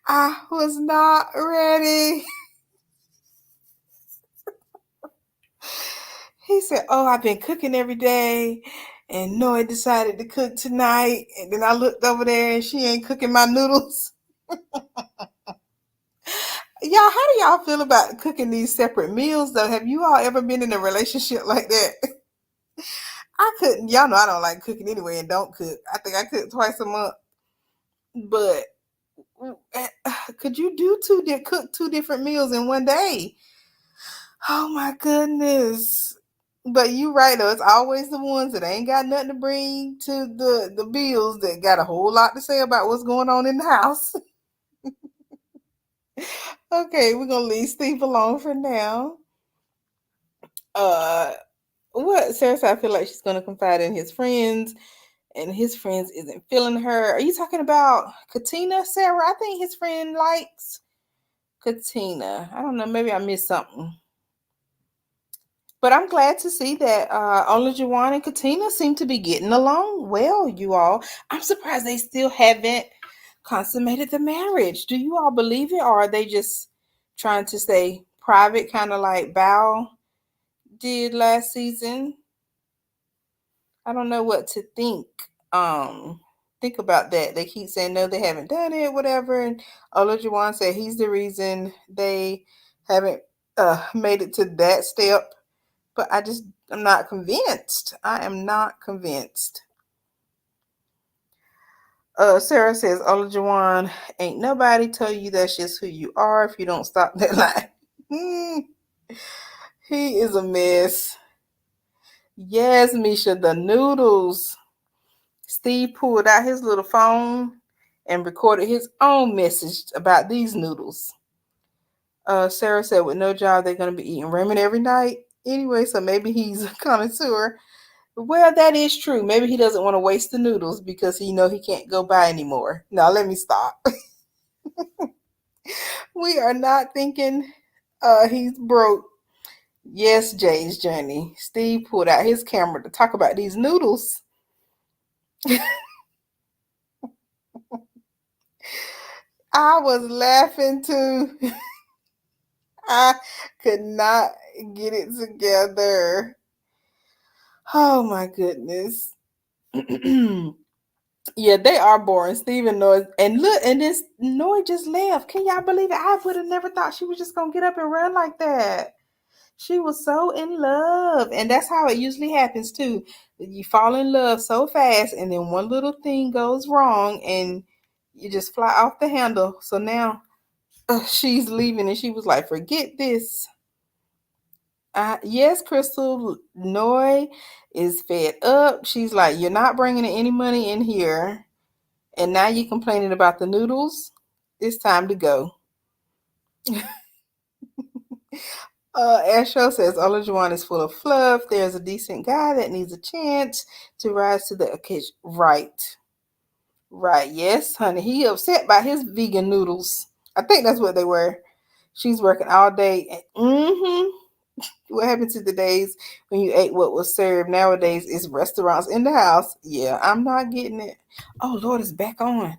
I was not ready. He said, "Oh, I've been cooking every day, and Noah decided to cook tonight. And then I looked over there, and she ain't cooking my noodles." Y'all, how do y'all feel about cooking these separate meals, though? Have you all ever been in a relationship like that? I couldn't. Y'all know I don't like cooking anyway, and don't cook. I think I cook twice a month. But could you cook two different meals in one day? Oh my goodness. But you right though, it's always the ones that ain't got nothing to bring to the bills that got a whole lot to say about what's going on in the house. Okay, we're gonna leave Steve alone for now. Uh what Sarah said, I feel like she's gonna confide in his friends and his friends isn't feeling her. Are you talking about Katina, Sarah? I think his friend likes Katina. I don't know, maybe I missed something. But I'm glad to see that Olajuwon and Katina seem to be getting along well, you all. I'm surprised they still haven't consummated the marriage. Do you all believe it, or are they just trying to stay private, kind of like Bao did last season? I don't know what to think. Think about that. They keep saying no, they haven't done it, whatever. And Olajuwon said he's the reason they haven't made it to that step. But I'm not convinced. I am not convinced. Sarah says, Olajuwon, ain't nobody tell you that's just who you are if you don't stop that lie. He is a mess. Yes, Misha, the noodles. Steve pulled out his little phone and recorded his own message about these noodles. Sarah said, with no job, they're going to be eating ramen every night. Anyway, so maybe he's a connoisseur. Well, that is true. Maybe he doesn't want to waste the noodles because he can't go buy anymore. Now, let me stop. We are not thinking he's broke. Yes, Jay's journey. Steve pulled out his camera to talk about these noodles. I was laughing too. I could not get it together. Oh my goodness. Yeah, they are boring. Steve and Noah, and look, and this Noah just left. Can y'all believe it? I would have never thought she was just gonna get up and run like that. She was so in love, and that's how it usually happens too. You fall in love so fast, and then one little thing goes wrong, and you just fly off the handle. So now she's leaving, and she was like, "Forget this." Yes, Crystal Noy is fed up. She's like, "You're not bringing any money in here. And now you're complaining about the noodles. It's time to go." Astro says Olajuwon is full of fluff. There's a decent guy that needs a chance to rise to the occasion. Right. Right. Yes, honey. He upset by his vegan noodles. I think that's what they were. She's working all day. Mm-hmm. What happened to the days when you ate what was served? Nowadays, it's restaurants in the house. Yeah, I'm not getting it. Oh, Lord, it's back on.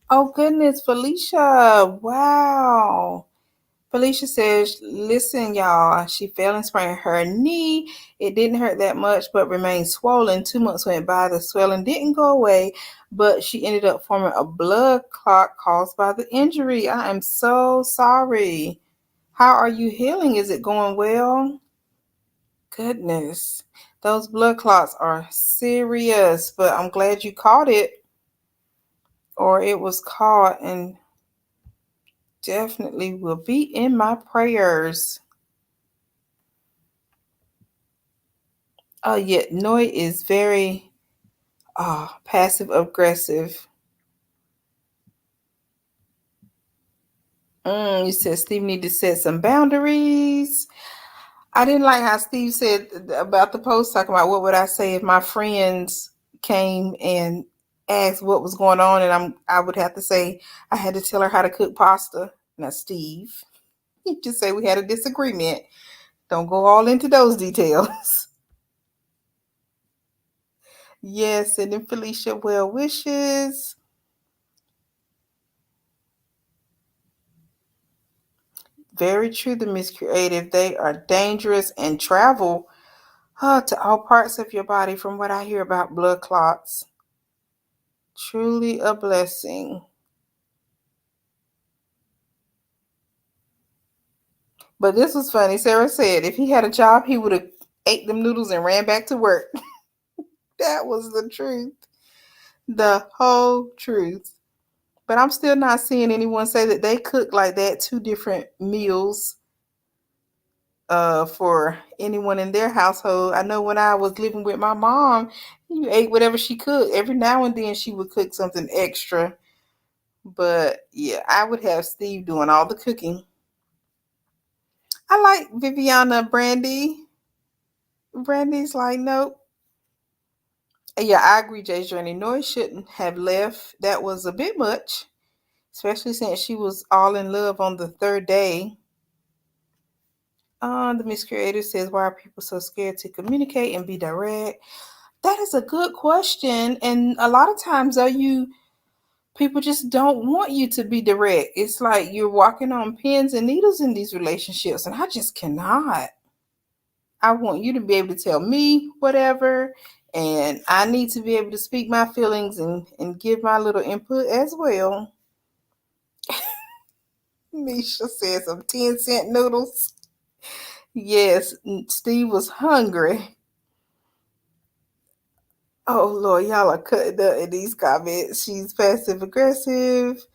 Oh goodness, Felicia. Wow. Felicia says, listen, y'all, she fell and sprained her knee. It didn't hurt that much, but remained swollen. 2 months went by. The swelling didn't go away, but she ended up forming a blood clot caused by the injury. I am so sorry. How are you healing? Is it going well? Goodness. Those blood clots are serious, but I'm glad you caught it, or it was caught, and definitely will be in my prayers. Oh, yeah, Noi is very passive aggressive. You said Steve need to set some boundaries. I didn't like how Steve said about the post, talking about what would I say if my friends came and asked what was going on, and I would have to say I had to tell her how to cook pasta. Now, Steve, you just say we had a disagreement. Don't go all into those details. Yes, and then Felicia, well wishes. Very true, the Miss Creative. They are dangerous and travel to all parts of your body, from what I hear about blood clots. Truly a blessing. But this was funny. Sarah said if he had a job, he would have ate them noodles and ran back to work. That was the truth. The whole truth. But I'm still not seeing anyone say that they cook like that, two different meals for anyone in their household. I know when I was living with my mom, you ate whatever she cooked. Every now and then she would cook something extra. But yeah, I would have Steve doing all the cooking. I like Viviana Brandy. Brandy's like, nope. Yeah, I agree, Jay's journey. Noy shouldn't have left. That was a bit much, especially since she was all in love on the third day. The Miss Creator says, why are people so scared to communicate and be direct? That is a good question. And a lot of times, though, people just don't want you to be direct. It's like you're walking on pins and needles in these relationships, and I just cannot. I want you to be able to tell me whatever, and I need to be able to speak my feelings and give my little input as well. Misha says some 10-cent noodles. Yes, Steve was hungry. Oh Lord, y'all are cutting up in these comments. She's passive aggressive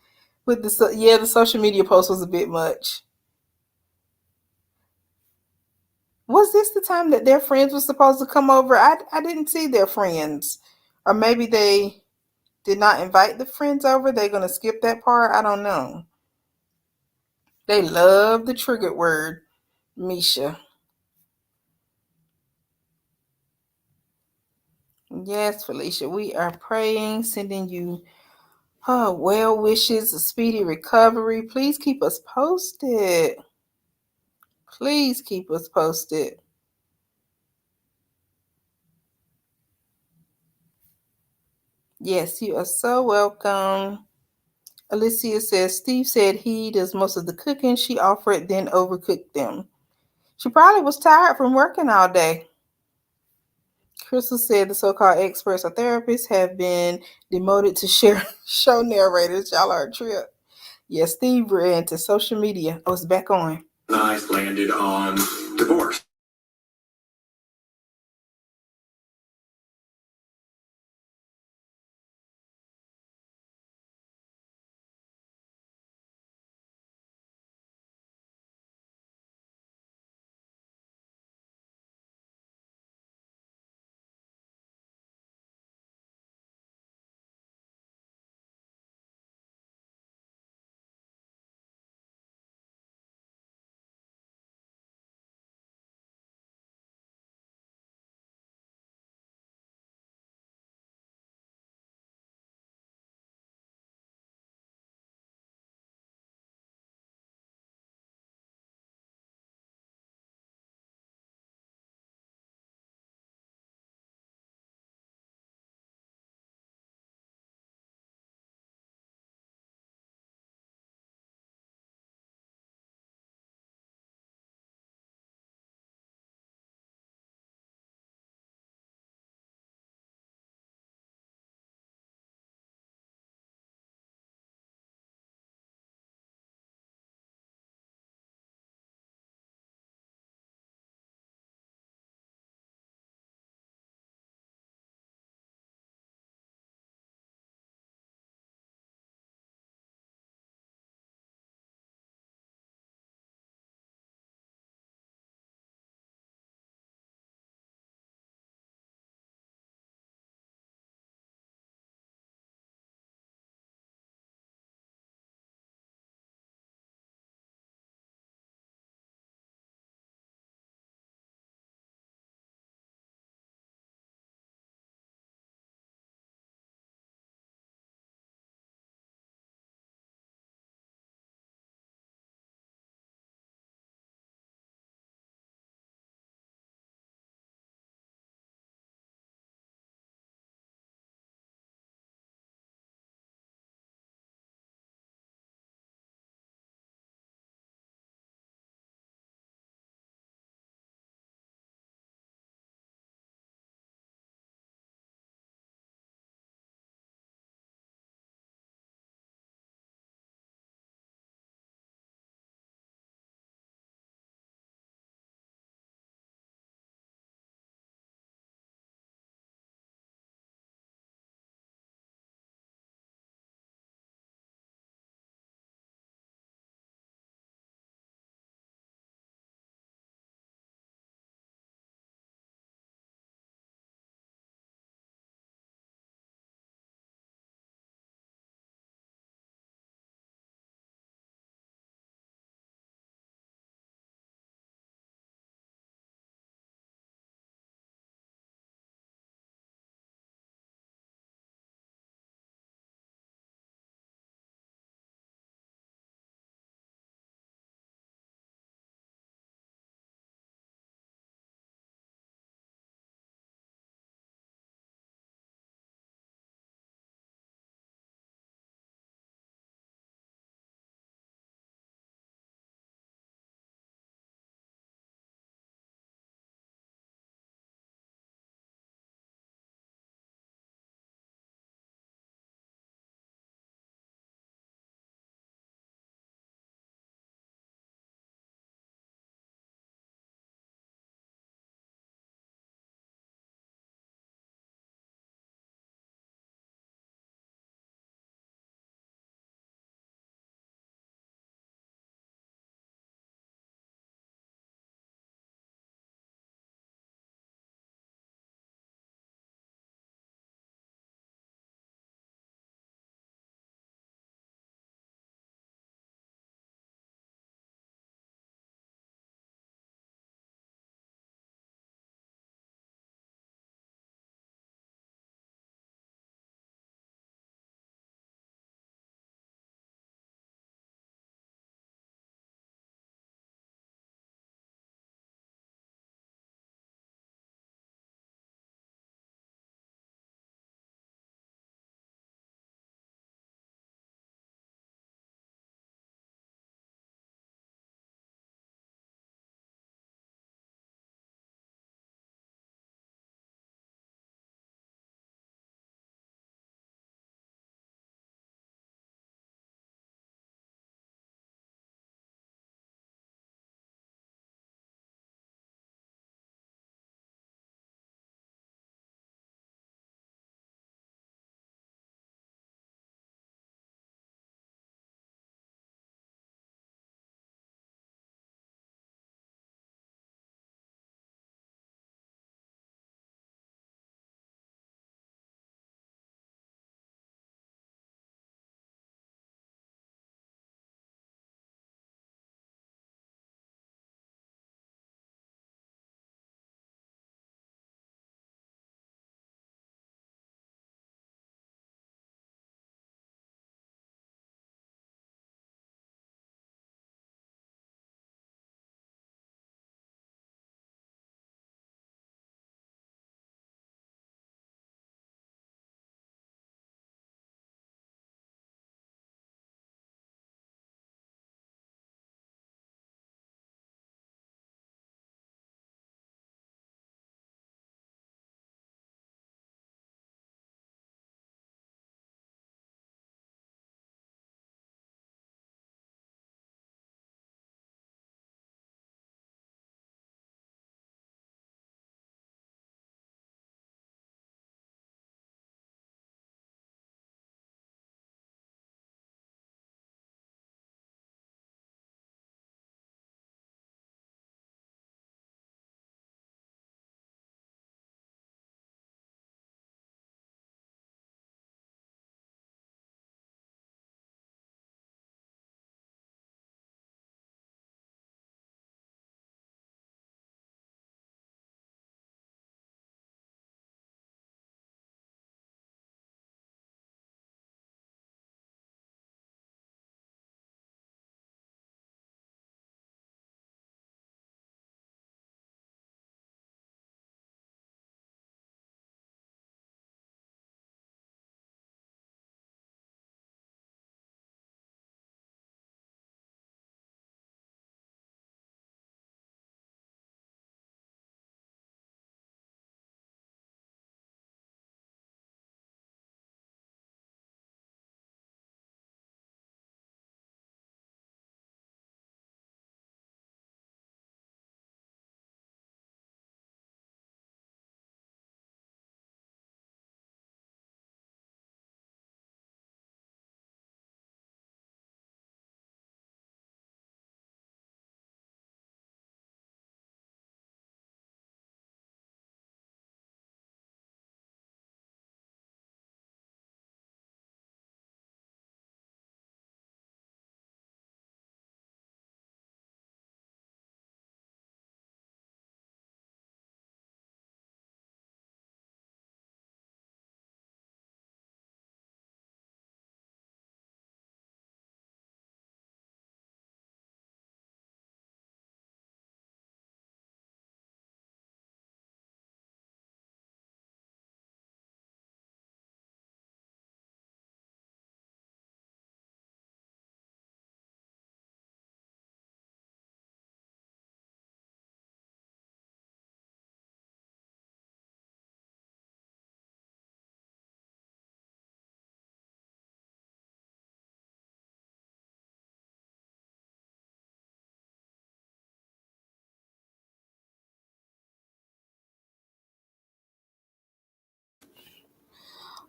with the social media post was a bit much. Was this the time that their friends were supposed to come over? I didn't see their friends, or maybe they did not invite the friends over. They're gonna skip that part. I don't know. They love the triggered word, Misha. Yes, Felicia, we are praying, sending you well wishes, a speedy recovery. Please keep us posted. Please keep us posted. Yes, you are so welcome. Alicia says Steve said he does most of the cooking. She offered, then overcooked them. She probably was tired from working all day. Crystal said the so-called experts or therapists have been demoted to show narrators. Y'all are a trip. Yeah, Steve ran to social media. Oh, it's back on. Nice landed on divorce.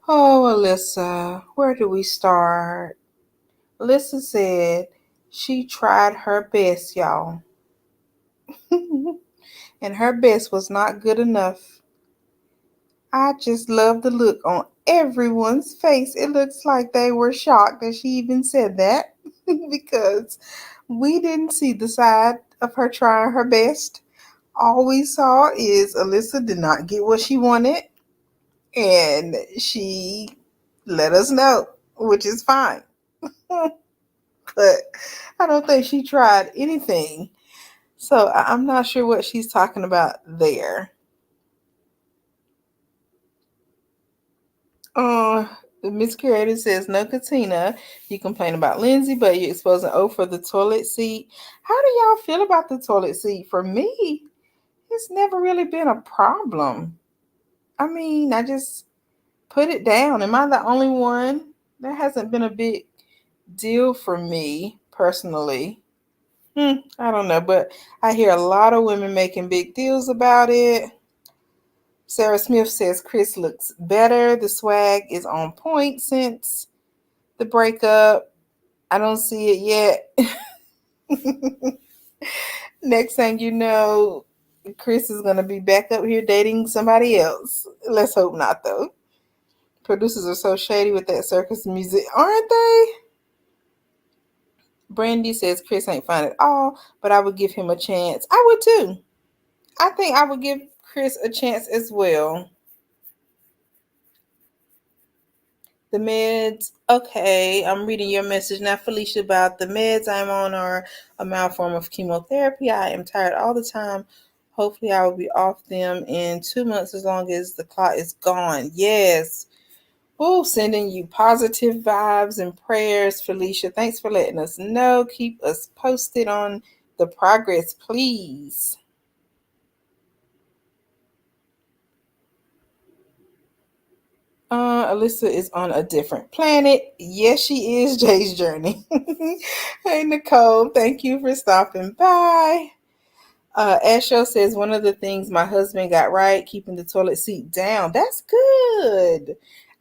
Oh, Alyssa, where do we start? Alyssa said she tried her best, y'all. And her best was not good enough. I just love the look on everyone's face. It looks like they were shocked that she even said that because we didn't see the side of her trying her best. All we saw is Alyssa did not get what she wanted and she let us know, which is fine. But I don't think she tried anything. So I'm not sure what she's talking about there. Uh, Miss Creator says, no, Katina, you complain about Lindsay, but you're exposing O for the toilet seat. How do y'all feel about the toilet seat? For me, it's never really been a problem. I mean, I just put it down. Am I the only one? That hasn't been a big deal for me personally. I don't know, but I hear a lot of women making big deals about it. Sarah Smith says Chris looks better. The swag is on point since the breakup. I don't see it yet. Next thing you know, Chris is going to be back up here dating somebody else. Let's hope not, though. Producers are so shady with that circus music, aren't they? Brandy says Chris ain't fine at all, but I would give him a chance. I would too. I think I would give Chris a chance as well. The meds. Okay, I'm reading your message now, Felicia, about the meds I'm on are a mild form of chemotherapy. I am tired all the time. Hopefully, I will be off them in 2 months as long as the clot is gone. Yes. Oh, sending you positive vibes and prayers, Felicia. Thanks for letting us know. Keep us posted on the progress, please. Alyssa is on a different planet. Yes, she is. Jay's journey. Hey, Nicole. Thank you for stopping by. Asho says one of the things my husband got right, keeping the toilet seat down. That's good.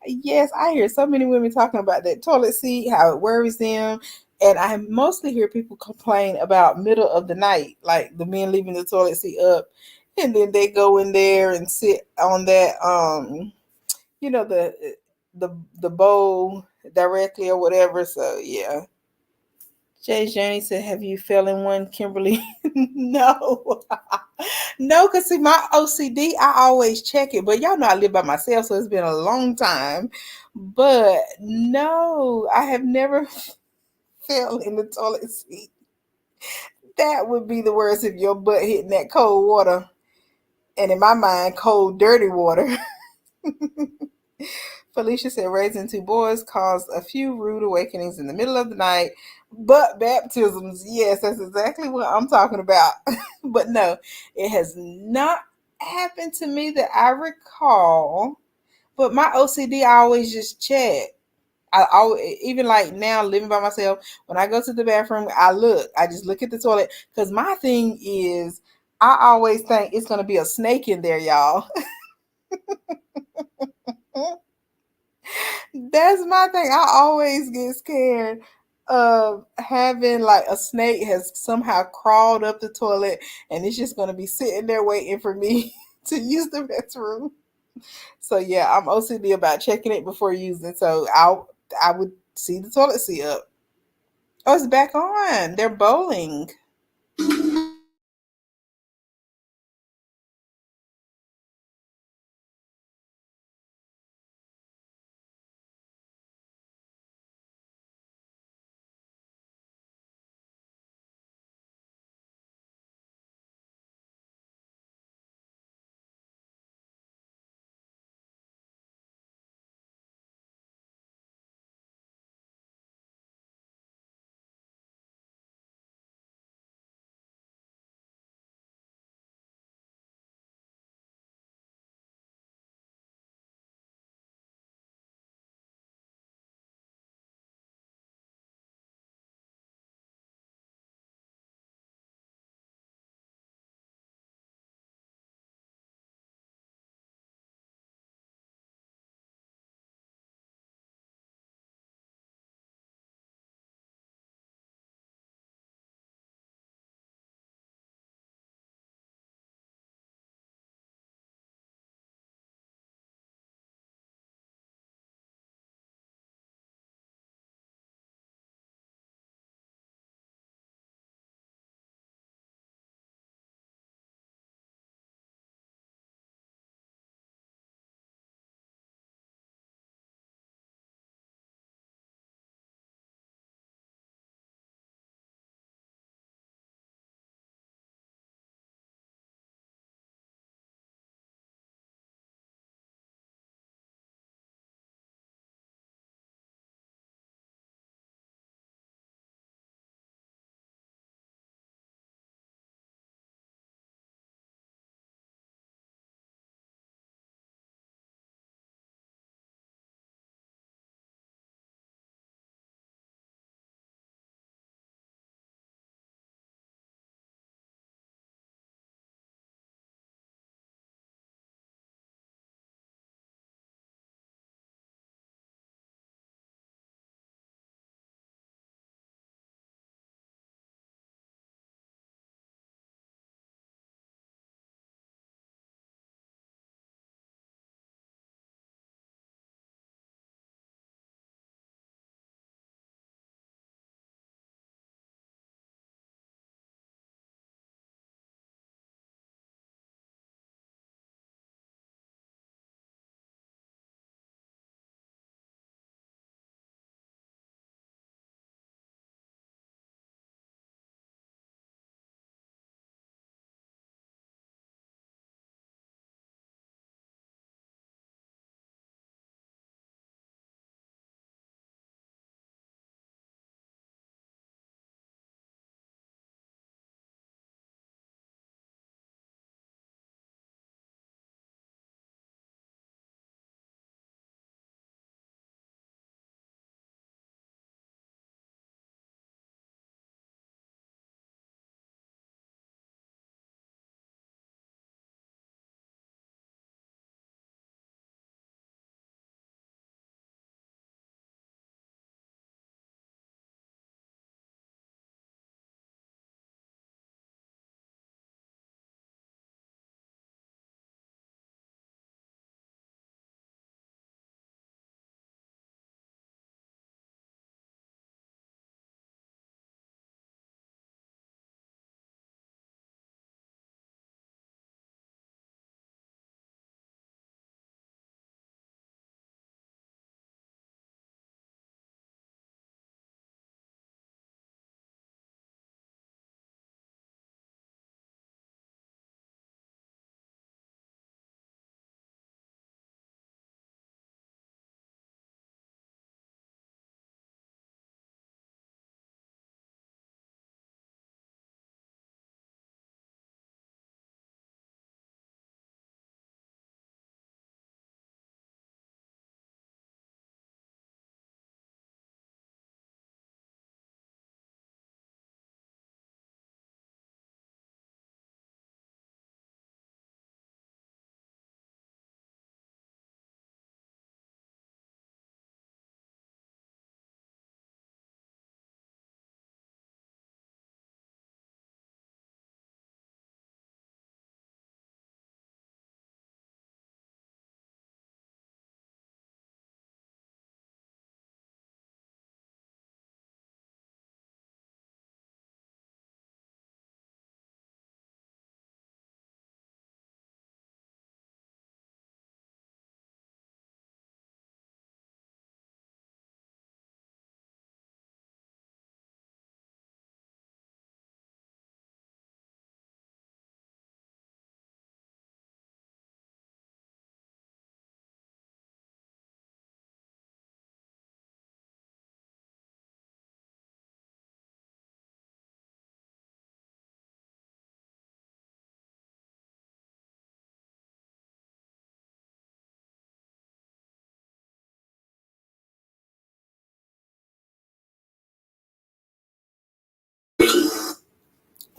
Yes, I hear so many women talking about that toilet seat, how it worries them. And I mostly hear people complain about middle of the night, like the men leaving the toilet seat up, and then they go in there and sit on that you know the bowl directly or whatever. So yeah. Jay's Journey said, "Have you fell in one, Kimberly?" No, no, cause see my OCD, I always check it. But y'all know I live by myself, so it's been a long time. But no, I have never fell in the toilet seat. That would be the worst if your butt hitting that cold water, and in my mind, cold, dirty water. Felicia said raising two boys caused a few rude awakenings in the middle of the night, but baptisms, yes, that's exactly what I'm talking about. But no, it has not happened to me that I recall. But my OCD, I always just check. I always, even like now living by myself, when I go to the bathroom, I just look at the toilet because my thing is, I always think it's gonna be a snake in there, y'all. That's my thing. I always get scared of having like a snake has somehow crawled up the toilet and it's just going to be sitting there waiting for me to use the restroom. So yeah, I'm OCD about checking it before using. So I would see the toilet seat up. Oh, it's back on. They're bowling.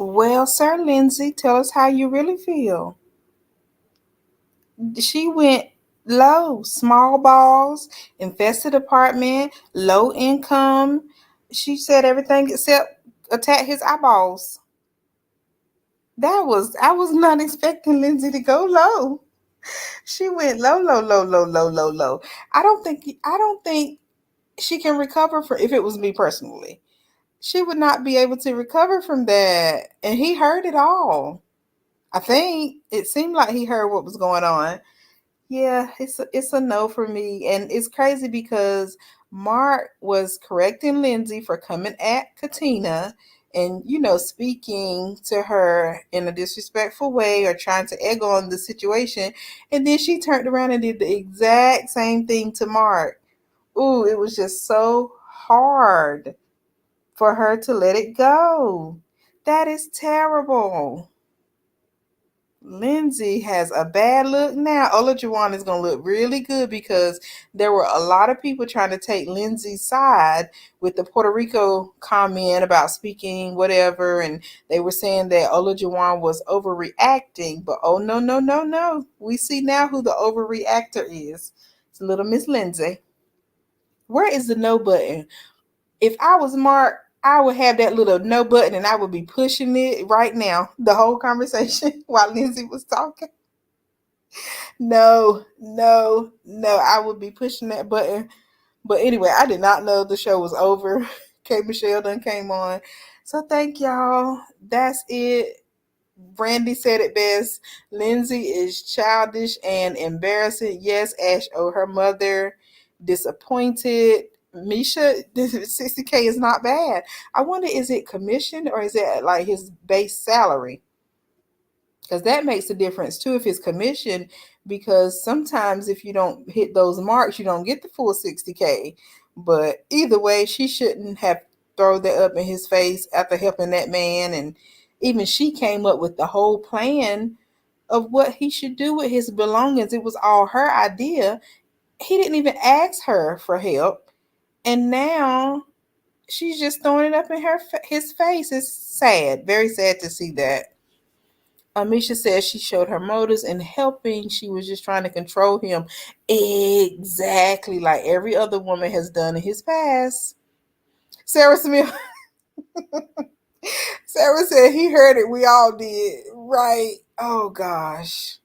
Well, Sir Lindsay, tell us how you really feel. She went low, small balls, infested apartment, low income. She said everything except attack his eyeballs. I was not expecting Lindsay to go low. She went low, low, low, low, low, low, low. I don't think she can recover from, if it was me personally. She would not be able to recover from that. And he heard it all. I think it seemed like he heard what was going on. Yeah, it's a no for me, and it's crazy because Mark was correcting Lindsay for coming at Katina and speaking to her in a disrespectful way or trying to egg on the situation, and then she turned around and did the exact same thing to Mark. Ooh, it was just so hard for her to let it go. That is terrible. Lindsay has a bad look now. Olajuwon is going to look really good because there were a lot of people trying to take Lindsay's side with the Puerto Rico comment about speaking whatever, and they were saying that Olajuwon was overreacting. But oh no, no, no, no! We see now who the overreactor is. It's little Miss Lindsay. Where is the no button? If I was Mark, I would have that little no button and I would be pushing it right now, the whole conversation while Lindsay was talking. No, no, no. I would be pushing that button. But anyway, I did not know the show was over. K Michelle done came on. So thank y'all. That's it. Brandy said it best. Lindsay is childish and embarrassing. Yes, Ash owed her mother. Disappointed. Misha, this 60K is not bad. I wonder, is it commission or is it like his base salary? Because that makes a difference too if it's commission, because sometimes if you don't hit those marks you don't get the full 60K. But either way, she shouldn't have thrown that up in his face after helping that man. And even she came up with the whole plan of what he should do with his belongings. It was all her idea. He didn't even ask her for help, and now she's just throwing it up in his face. It's sad, very sad to see that. Amisha says she showed her motives in helping. She was just trying to control him. Exactly like every other woman has done in his past. Sarah Smith. Sarah said he heard it. We all did. Right. Oh, gosh.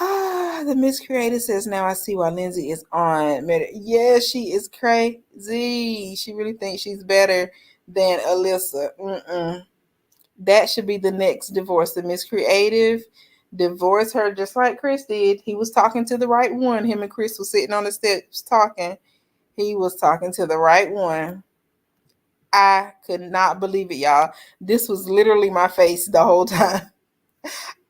The Miss Creator says, now I see why Lindsay is on. Yeah, she is crazy. She really thinks she's better than Alyssa. That should be the next divorce. The Miss Creative divorce her just like Chris did. He was talking to the right one. Him and Chris was sitting on the steps talking. He was talking to the right one. I could not believe it, y'all. This was literally my face the whole time.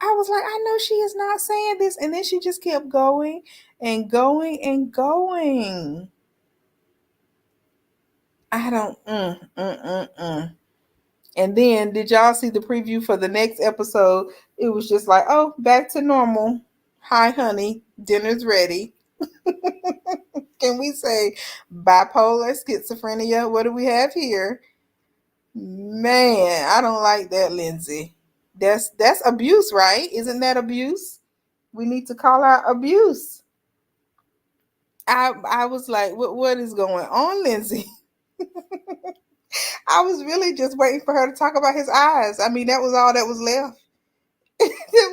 I was like, I know she is not saying this. And then she just kept going and going and going. I don't, And then, did y'all see the preview for the next episode? It was just like, oh, back to normal. Hi, honey, dinner's ready. Can we say bipolar, schizophrenia? What do we have here? Man, I don't like that, Lindsay. That's abuse, right? Isn't that abuse? We need to call out abuse. I was like, what is going on, Lindsay? I was really just waiting for her to talk about his eyes. I mean, that was all that was left. That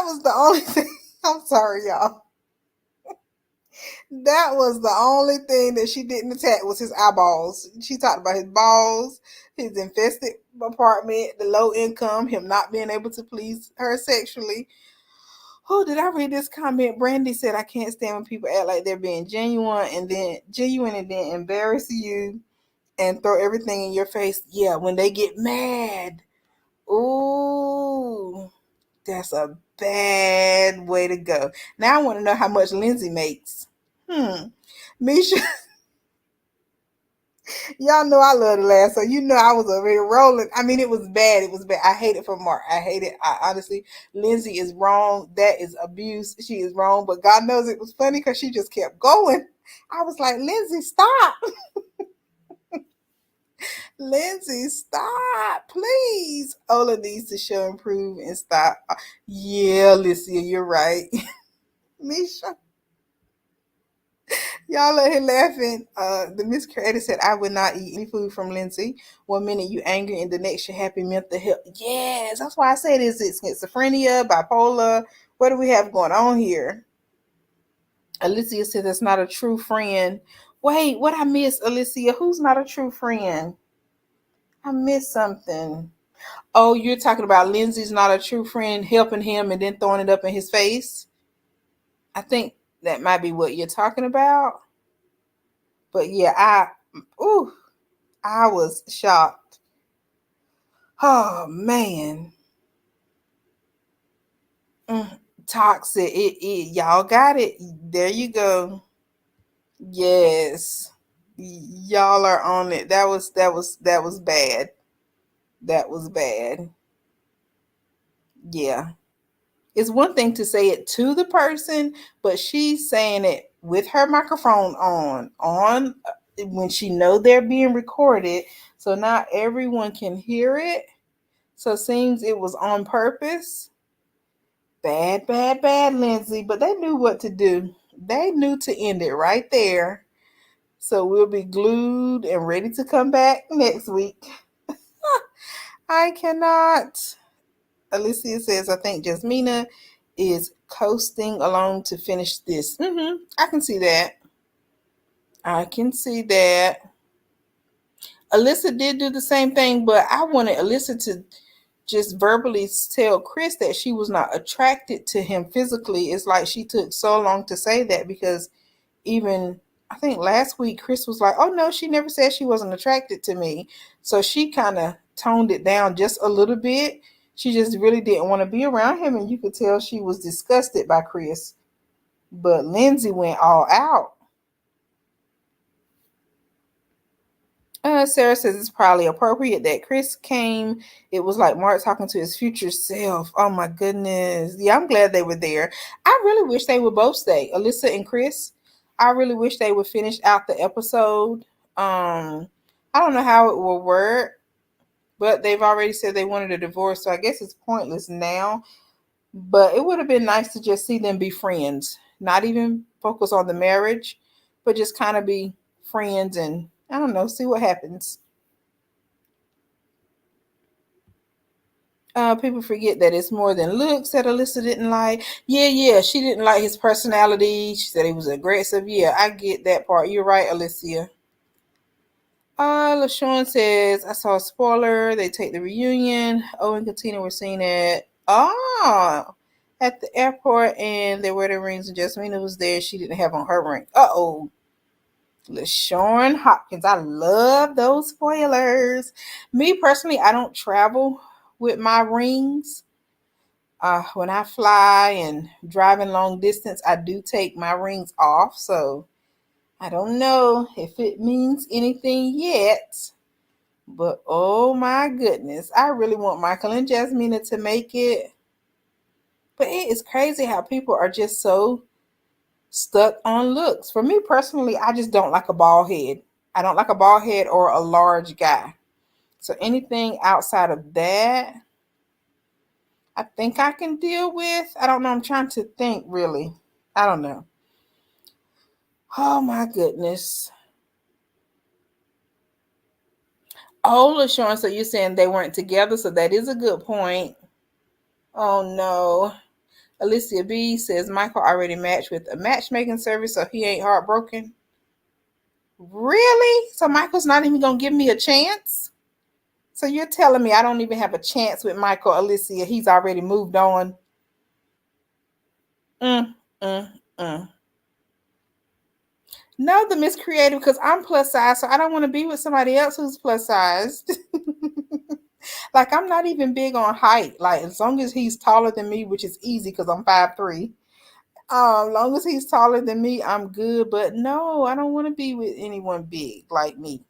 was the only thing. I'm sorry, y'all. That was the only thing that she didn't attack was his eyeballs. She talked about his balls, his infested apartment, the low income, him not being able to please her sexually. Oh, did I read this comment? Brandy said, I can't stand when people act like they're being genuine and then embarrass you and throw everything in your face. Yeah, when they get mad. Ooh, that's a bad way to go. Now I want to know how much Lindsay makes. Misha, y'all know I love to laugh, so you know I was over here rolling. I mean, it was bad. It was bad. I hate it for Mark. I hate it. I honestly, Lindsay is wrong. That is abuse. She is wrong, but God knows it was funny because she just kept going. I was like, Lindsay, stop. Lindsay, stop, please. Ola needs to show improve and stop. Yeah, Alicia, you're right. Misha, y'all are here laughing. The Miss Creator said, I would not eat any food from Lindsay. 1 minute you angry and the next you're happy mental health. Yes, that's why I said, is it schizophrenia, bipolar? What do we have going on here? Alicia said, that's not a true friend. Wait, what I missed, Alicia? Who's not a true friend? I missed something. Oh, you're talking about Lindsay's not a true friend helping him and then throwing it up in his face? I think that might be what you're talking about. But yeah, I was shocked. Oh man. Toxic. Y'all got it. There you go. Yes. Y'all are on it. That was bad. That was bad. Yeah. It's one thing to say it to the person, but she's saying it with her microphone on when she know they're being recorded, so not everyone can hear it. So it seems it was on purpose. Bad, bad, bad, Lindsay. But they knew what to do. They knew to end it right there. So we'll be glued and ready to come back next week. I cannot. Alicia says, I think Jasmina is coasting along to finish this. I can see that. I can see that. Alyssa did do the same thing, but I wanted Alyssa to just verbally tell Chris that she was not attracted to him physically. It's like she took so long to say that because even I think last week Chris was like, oh no, she never said she wasn't attracted to me. So she kind of toned it down just a little bit. She just really didn't want to be around him, and you could tell she was disgusted by Chris. But Lindsay went all out. Sarah says it's probably appropriate that Chris came. It was like Mark talking to his future self. Oh my goodness. Yeah, I'm glad they were there. I really wish they would both stay, Alyssa and Chris. I really wish they would finish out the episode. I don't know how it will work, but they've already said they wanted a divorce, so I guess it's pointless now. But it would have been nice to just see them be friends, not even focus on the marriage, but just kind of be friends and I don't know, see what happens. People forget that it's more than looks that Alyssa didn't like. Yeah, she didn't like his personality. She said he was aggressive. Yeah, I get that part. You're right, Alicia. LaShawn says, I saw a spoiler. They take the reunion. Owen and Katina were seen at the airport and their wedding rings, and Jasmina was there. She didn't have on her ring. Uh-oh. LaShawn Hopkins. I love those spoilers. Me personally, I don't travel with my rings. When I fly and driving long distance, I do take my rings off. So I don't know if it means anything yet. But oh my goodness, I really want Michael and Jasmina to make it. But it is crazy how people are just so stuck on looks. For me personally, I just don't like a bald head. I don't like a bald head or a large guy. So anything outside of that, I think I can deal with. I don't know. I'm trying to think really. I don't know. Oh my goodness. Oh, LaShawn, so you're saying they weren't together, so that is a good point. Oh no. Alicia B says Michael already matched with a matchmaking service, so he ain't heartbroken. Really? So Michael's not even gonna give me a chance? So you're telling me I don't even have a chance with Michael, Alicia? He's already moved on. Mm, mm, mm. No, the Miss Creative, because I'm plus size, so I don't want to be with somebody else who's plus sized. Like I'm not even big on height. Like as long as he's taller than me, which is easy because I'm 5'3". Long as he's taller than me, I'm good. But no, I don't want to be with anyone big like me.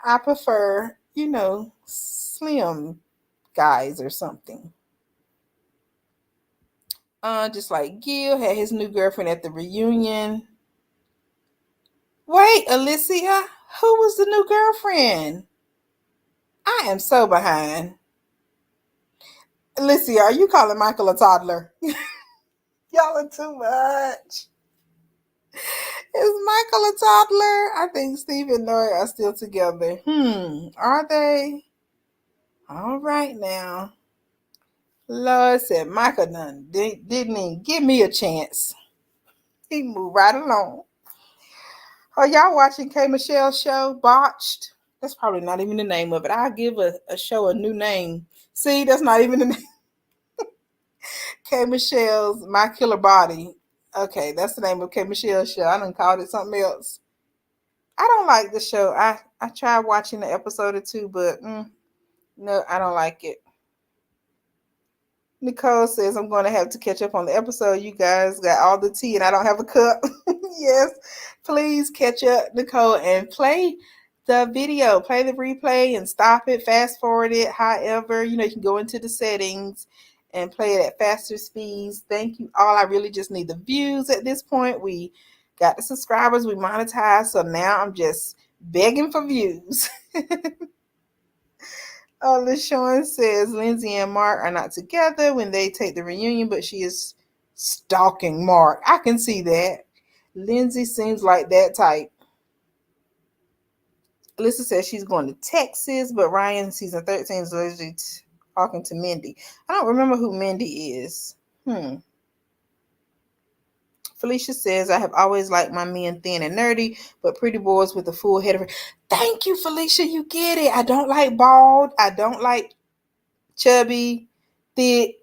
I prefer, slim guys or something. Just like Gil had his new girlfriend at the reunion. Wait, Alicia, who was the new girlfriend? I am so behind. Alicia, are you calling Michael a toddler? Y'all are too much. Is Michael a toddler? I think Steve and Nori are still together. Are they? All right now. Lord said Michael didn't even give me a chance. He moved right along. Are y'all watching K. Michelle's show, Botched? That's probably not even the name of it. I'll give a show a new name. See, that's not even the name. K. Michelle's My Killer Body. Okay, that's the name of K. Michelle's show. I done called it something else. I don't like the show. I tried watching the episode or two, but no, I don't like it. Nicole says I'm going to have to catch up on the episode. You guys got all the tea and I don't have a cup. Yes, please catch up, Nicole, and play the video, play the replay and stop it, fast forward it. However, you can go into the settings and play it at faster speeds. Thank you all. I really just need the views at this point. We got the subscribers, we monetized, so now I'm just begging for views. LaShawn says Lindsay and Mark are not together when they take the reunion, but she is stalking Mark. I can see that. Lindsay seems like that type. Alyssa says she's going to Texas, but Ryan, season 13, is literally talking to Mindy. I don't remember who Mindy is. Felicia says, I have always liked my men thin and nerdy, but pretty boys with a full head of hair. Thank you, Felicia. You get it. I don't like bald. I don't like chubby, thick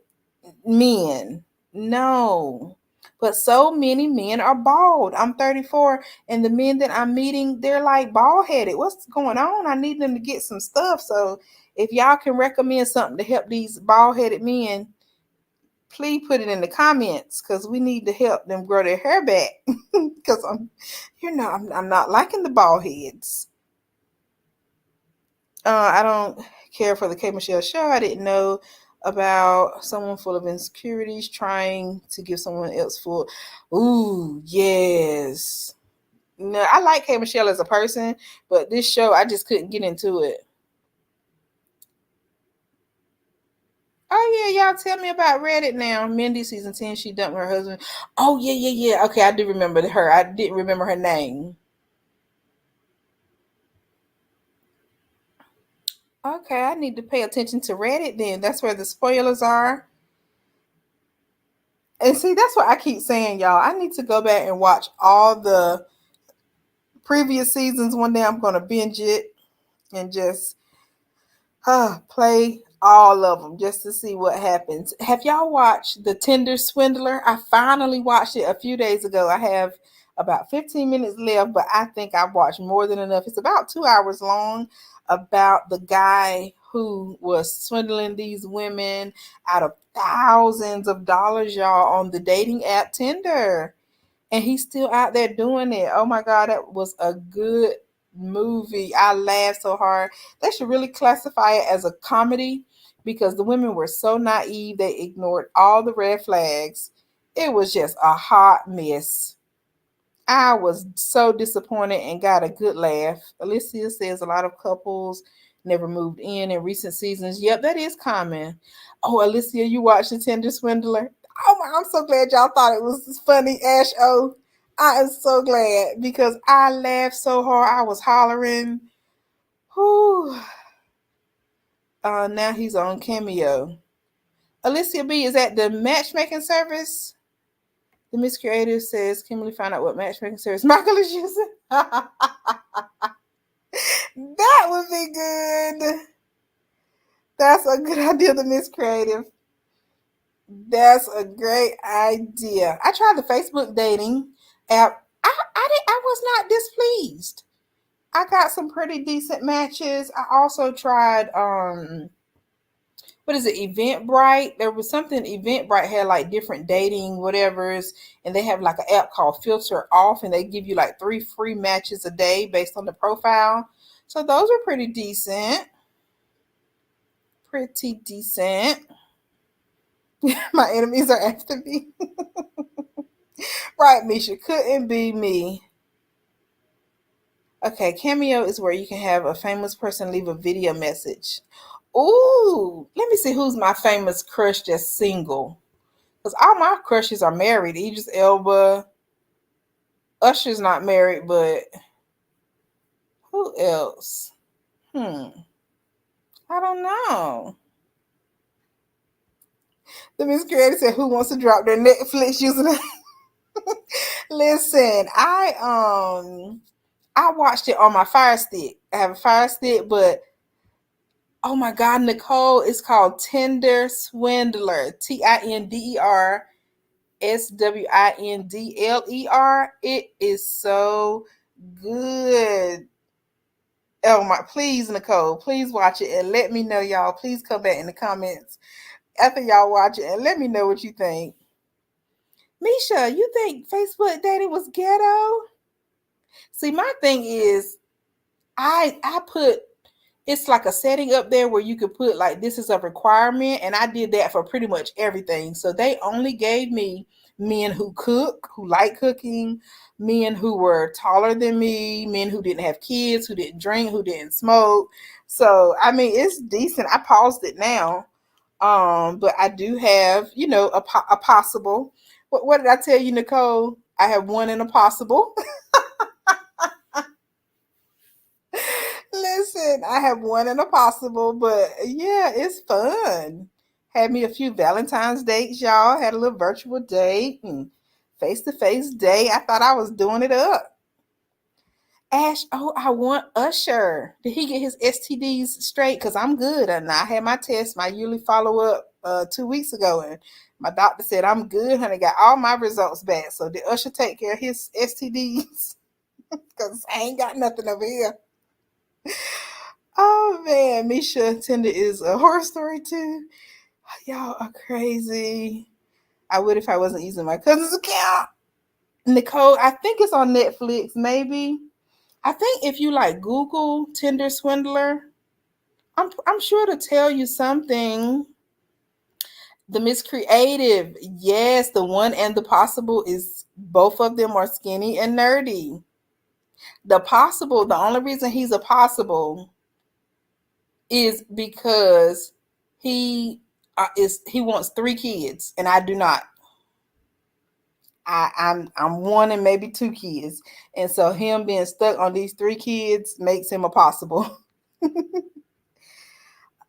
men. No. But so many men are bald. I'm 34, and the men that I'm meeting, they're like bald headed. What's going on? I need them to get some stuff. So if y'all can recommend something to help these bald headed men, please put it in the comments because we need to help them grow their hair back. Because I'm not liking the bald heads. I don't care for the K. Michelle show. I didn't know about someone full of insecurities trying to give someone else full. Ooh, yes. No, I like K. Michelle as a person, but this show, I just couldn't get into it. Oh, yeah, y'all tell me about Reddit now. Mindy, season 10, she dumped her husband. Oh, yeah. Okay, I do remember her. I didn't remember her name. Okay, I need to pay attention to Reddit then. That's where the spoilers are. And see, that's what I keep saying, y'all. I need to go back and watch all the previous seasons. One day I'm going to binge it and just play all of them just to see what happens. Have y'all watched The Tinder Swindler? I finally watched it a few days ago. I have about 15 minutes left, but I think I've watched more than enough. It's about 2 hours long, about the guy who was swindling these women out of thousands of dollars, y'all, on the dating app Tinder. And he's still out there doing it. Oh my God, that was a good movie. I laughed so hard. They should really classify it as a comedy because the women were so naive. They ignored all the red flags. It was just a hot mess. I was so disappointed and got a good laugh. Alicia says a lot of couples never moved in recent seasons. Yep, that is common. Oh, Alicia, you watched The Tinder Swindler? Oh my, I'm so glad y'all thought it was funny. Ash O, I am so glad because I laughed so hard. I was hollering. Whew. Now he's on Cameo. Alicia B, is that the matchmaking service? The Miss Creative says, Kimberly found out what matchmaking service Michael is using. That would be good. That's a good idea, the Miss Creative. That's a great idea. I tried the Facebook dating app. I was not displeased. I got some pretty decent matches. I also tried what is it, Eventbrite? There was something Eventbrite had like different dating whatevers, and they have like an app called Filter Off, and they give you like 3 free matches a day based on the profile. So those are pretty decent. Pretty decent. My enemies are after me. Right, Misha. Couldn't be me. Okay, Cameo is where you can have a famous person leave a video message. Ooh, let me see who's my famous crush that's single. Because all my crushes are married. Idris Elba. Usher's not married, but who else? I don't know. The Miss Creator said, "Who wants to drop their Netflix using it?" Listen, I watched it on my Fire Stick. I have a Fire Stick, but oh my God, Nicole, it's called Tinder Swindler. TinderSwindler. It is so good. Oh my, please, Nicole, please watch it and let me know, y'all. Please come back in the comments after y'all watch it and let me know what you think. Misha, you think Facebook dating was ghetto? See, my thing is, I put it's like a setting up there where you could put like this is a requirement, and I did that for pretty much everything. So they only gave me men who cook, who like cooking, men who were taller than me, men who didn't have kids, who didn't drink, who didn't smoke. So I mean, it's decent. I paused it now, but I do have a possible. What did I tell you, Nicole? I have one in a possible. Listen, I have one in a possible, but yeah, it's fun. Had me a few Valentine's dates, y'all. Had a little virtual date and face to face date. I thought I was doing it up. Ash, oh, I want Usher. Did he get his STDs straight? Because I'm good. And I had my test, my yearly follow up 2 weeks ago. And my doctor said I'm good, honey. Got all my results back. So did Usher take care of his STDs? Because I ain't got nothing over here. Oh man, Misha Tinder is a horror story too. Y'all are crazy. I would if I wasn't using my cousin's account. Nicole, I think it's on Netflix, maybe. I think if you like Google Tinder Swindler, I'm sure to tell you something. The Miss Creative, yes, the one and the possible is both of them are skinny and nerdy. The possible, the only reason he's a possible is because he wants 3 kids and I do not. I'm one and maybe 2 kids, and so him being stuck on these 3 kids makes him a possible.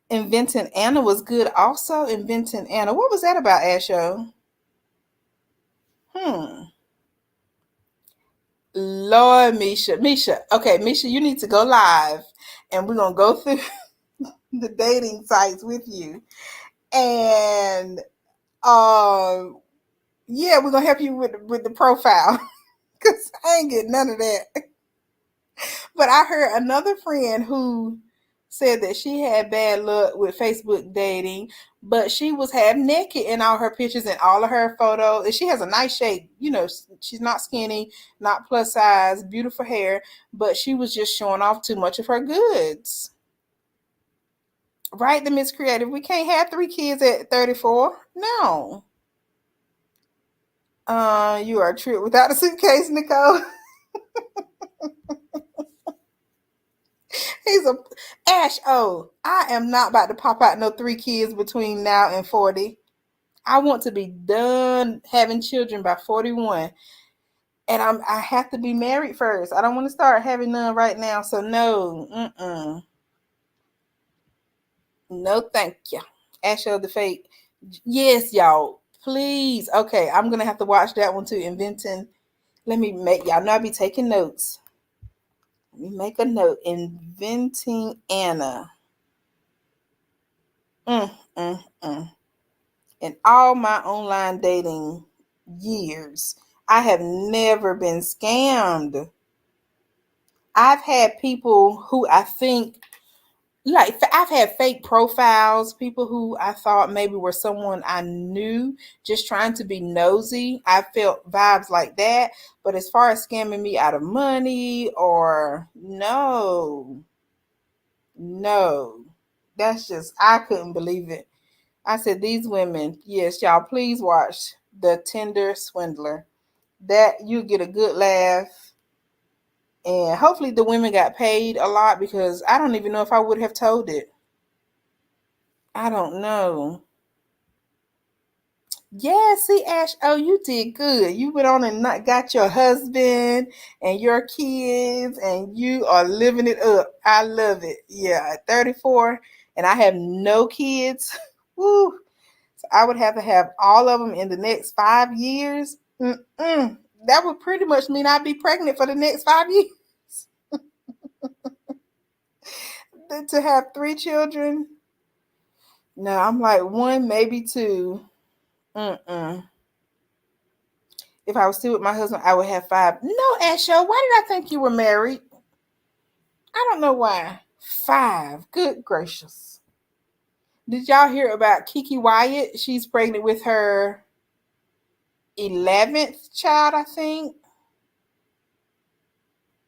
Inventing Anna was good. Also, Inventing Anna. What was that about, Asho? Hmm. Lord, Misha. Okay, Misha, you need to go live, and we're gonna go through the dating sites with you, and um, yeah, we're gonna help you with the profile because I ain't getting none of that. But I heard another friend who said that she had bad luck with Facebook dating, but she was half naked in all her pictures and all of her photos. And she has a nice shape, she's not skinny, not plus size, beautiful hair, but she was just showing off too much of her goods. Right, the Miss Creative. We can't have 3 kids at 34. No. You are a trip without a suitcase, Nicole. He's a Ash. Oh, I am not about to pop out no 3 kids between now and 40. I want to be done having children by 41, and I have to be married first. I don't want to start having none right now. So no, no, thank you. Ash of the Fate. Yes, y'all. Please. Okay, I'm gonna have to watch that one too. Inventing. Let me make y'all know I be taking notes. Let me make a note. Inventing Anna. Mm, mm, mm. In all my online dating years, I have never been scammed. I've had people who I think, like, I've had fake profiles, people who I thought maybe were someone I knew, just trying to be nosy. I felt vibes like that. But as far as scamming me out of money or no, that's just, I couldn't believe it. I said, these women, yes, y'all, please watch the Tinder Swindler. That you get a good laugh And hopefully the women got paid a lot, because I don't even know if I would have told it. I don't know. Yeah, see, Ash, oh, you did good. You went on and not got your husband and your kids, and you are living it up. I love it. Yeah, at 34, and I have no kids. Woo. So I would have to have all of them in the next 5 years. That would pretty much mean I'd be pregnant for the next 5 years. To have 3 children. No, I'm like one, maybe two. Mm-mm. If I was still with my husband, I would have 5. No, Asho, why did I think you were married? I don't know why. 5. Good gracious. Did y'all hear about Kiki Wyatt? She's pregnant with her 11th child, I think.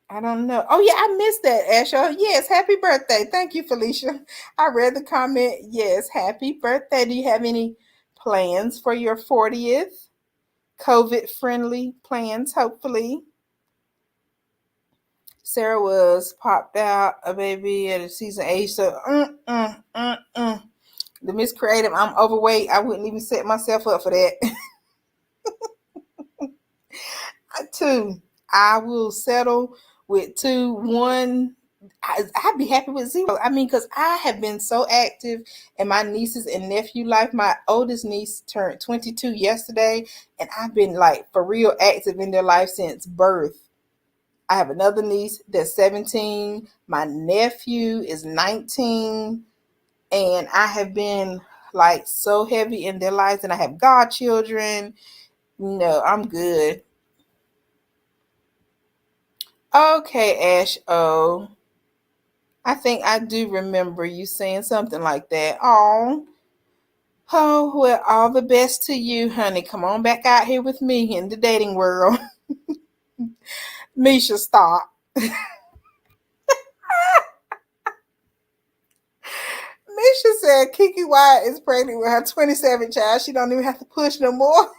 I don't know. Oh, yeah, I missed that, Asho. Yes, happy birthday. Thank you, Felicia. I read the comment. Yes, happy birthday. Do you have any plans for your 40th? COVID-friendly plans, hopefully. Sarah was popped out a baby at a season age. So, the Miss Creative, I'm overweight. I wouldn't even set myself up for that. 2, I will settle with 2. 1, I'd be happy with 0. I mean, because I have been so active in my nieces and nephew life. My oldest niece turned 22 yesterday, and I've been like for real active in their life since birth. I have another niece that's 17. My nephew is 19. And I have been like so heavy in their lives, and I have godchildren. No, I'm good. Okay, Ash. Oh, I think I do remember you saying something like that. Oh, well, all the best to you, honey. Come on back out here with me in the dating world. Misha, stop. Misha said Kiki Wyatt is pregnant with her 27th child. She don't even have to push no more.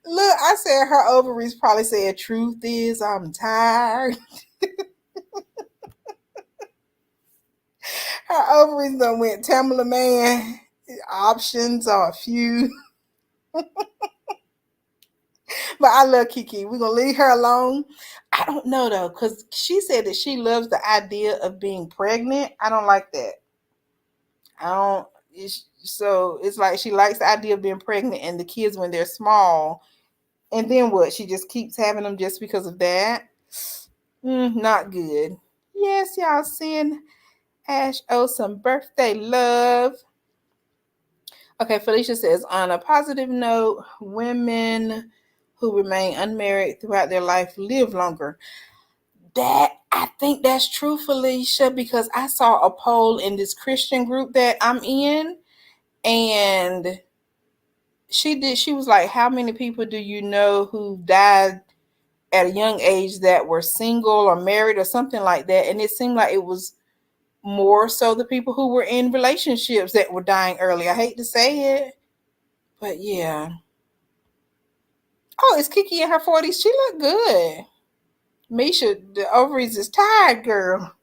Look, I said her ovaries probably said, truth is, I'm tired. Her ovaries done went Tamala Man. Options are few. But I love Kiki. We're going to leave her alone. I don't know, though, because she said that she loves the idea of being pregnant. I don't like that. I don't. So it's like she likes the idea of being pregnant and the kids when they're small. And then what? She just keeps having them just because of that? Not good. Yes, y'all send Ash O some birthday love. Okay, Felicia says, on a positive note, women who remain unmarried throughout their life live longer. I think that's true, Felicia, because I saw a poll in this Christian group that I'm in, and she was like, how many people do you know who died at a young age that were single or married or something like that? And it seemed like it was more so the people who were in relationships that were dying early. I hate to say it, but yeah. Oh, it's Kiki in her 40s. She look good. Misha, the ovaries is tired, girl.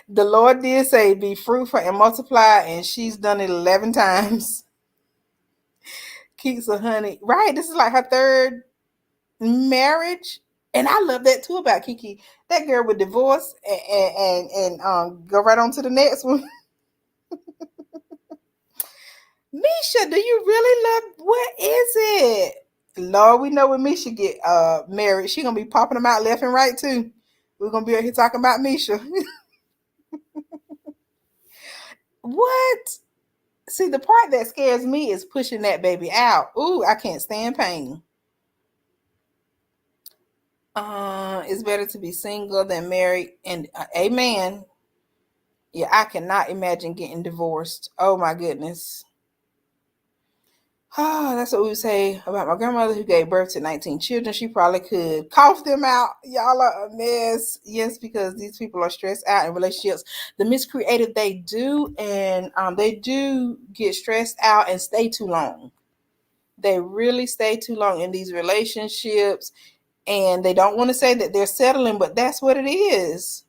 The Lord did say, be fruitful and multiply, and she's done it 11 times. Keeps a honey. Right, this is like her 3rd marriage. And I love that too about Kiki. That girl would divorce and go right on to the next one. Misha, do you really love, what is it? Lord, we know when Misha get married, she gonna be popping them out left and right too. We're gonna be out here talking about Misha. What? See, the part that scares me is pushing that baby out. Ooh, I can't stand pain. It's better to be single than married, and amen. Yeah, I cannot imagine getting divorced. Oh my goodness. Oh, that's what we would say about my grandmother who gave birth to 19 children. She probably could cough them out. Y'all are a mess. Yes, because these people are stressed out in relationships. The miscreated, they do, and they do get stressed out and stay too long. They really stay too long in these relationships. And they don't want to say that they're settling, but that's what it is.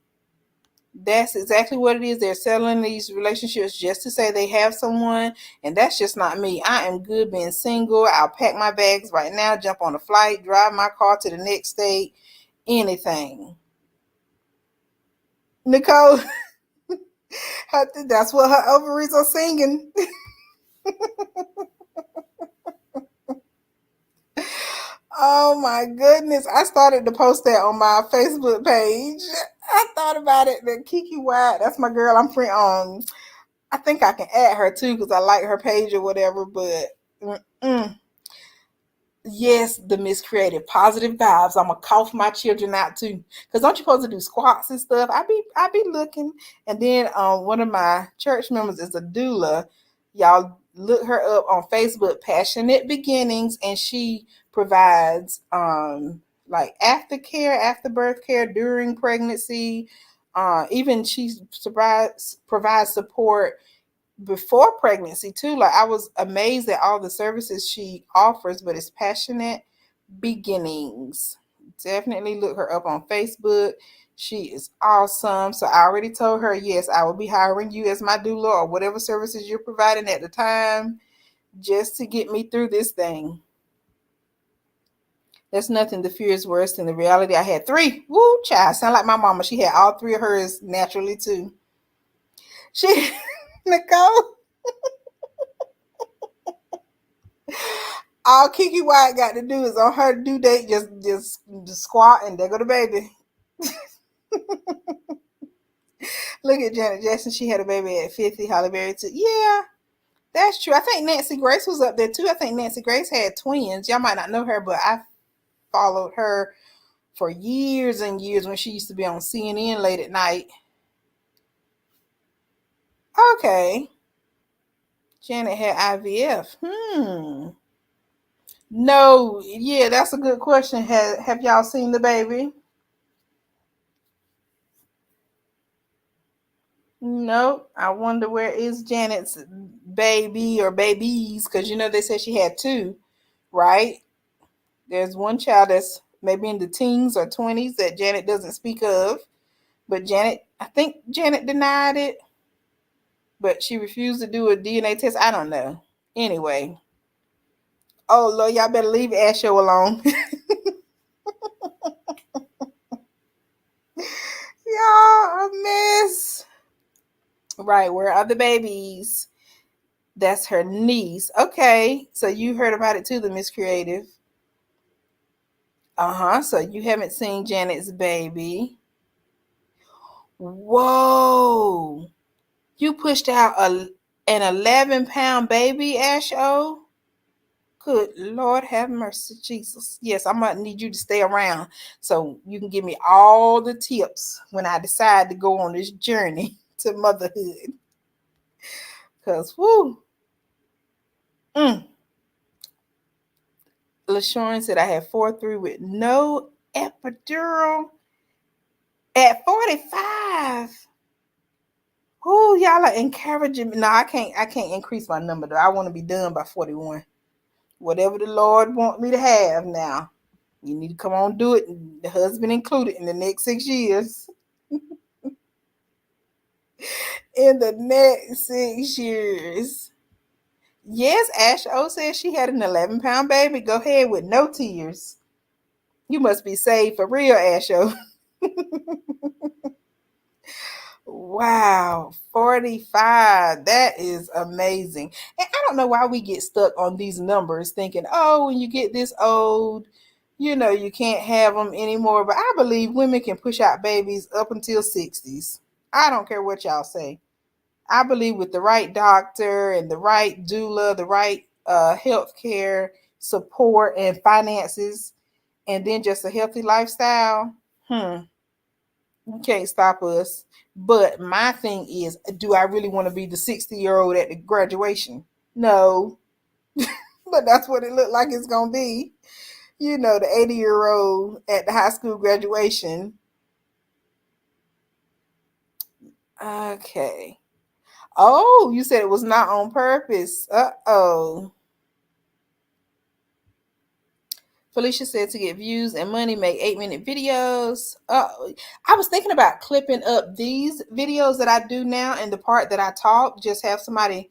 That's exactly what it is. They're settling these relationships just to say they have someone, and that's just not me. I am good being single. I'll pack my bags right now, jump on a flight, drive my car to the next state, anything. Nicole, that's what her ovaries are singing. Oh my goodness. I started to post that on my Facebook page. I thought about it. The Kiki White, that's my girl. I'm free on. I think I can add her too because I like her page or whatever. But yes, the miscreated positive vibes. I'm gonna cough my children out too. Cause don't you supposed to do squats and stuff? I be looking. And then one of my church members is a doula. Y'all look her up on Facebook, Passionate Beginnings, and she provides like aftercare, after birth care during pregnancy. Even she provides support before pregnancy too. Like I was amazed at all the services she offers, but it's Passionate Beginnings. Definitely look her up on Facebook. She is awesome. So I already told her, yes, I will be hiring you as my doula or whatever services you're providing at the time just to get me through this thing. There's nothing the fear is worse than the reality. I had three. Woo, child. Sound like my mama. She had all three of hers naturally too. She Nicole. All Kiki White got to do is on her due date, just squat and there go the baby. Look at Janet Jackson. She had a baby at 50. Halle Berry too. Yeah, that's true. I think Nancy Grace was up there too. I think Nancy Grace had twins. Y'all might not know her, but I followed her for years and years when she used to be on CNN late at night. Okay. Janet had IVF. No, yeah, that's a good question. Have y'all seen the baby? Nope. I wonder where is Janet's baby or babies? Because they said she had two, right? There's one child that's maybe in the teens or 20s that Janet doesn't speak of. But I think Janet denied it, but she refused to do a DNA test. I don't know. Anyway. Oh, Lord, y'all better leave Asho alone. Y'all a mess. Right, where are the babies? That's her niece. Okay, so you heard about it too, the Miss Creative. Uh-huh. So you haven't seen Janet's baby. Whoa. You pushed out an 11-pound baby, Asho? Good Lord have mercy, Jesus. Yes, I'm going to need you to stay around so you can give me all the tips when I decide to go on this journey to motherhood. Because, whoo. LaShawn said I had 4-3 with no epidural at 45. Oh, y'all are encouraging me. No, I can't increase my number though. I want to be done by 41. Whatever the Lord want me to have now. You need to come on do it. The husband included in the next 6 years. In the next 6 years. Yes, Ash O says she had an 11-pound baby. Go ahead with no tears. You must be saved for real, Ash O. Wow, 45. That is amazing. And I don't know why we get stuck on these numbers thinking, oh, when you get this old, you can't have them anymore. But I believe women can push out babies up until 60s. I don't care what y'all say. I believe with the right doctor and the right doula, the right health care support and finances, and then just a healthy lifestyle, you can't stop us. But my thing is, do I really want to be the 60-year-old at the graduation? No. But that's what it looked like it's going to be. The 80-year-old at the high school graduation. Okay. Oh, you said it was not on purpose. Uh-oh. Felicia said to get views and money, make 8-minute videos. I was thinking about clipping up these videos that I do now, and the part that I talk, just have somebody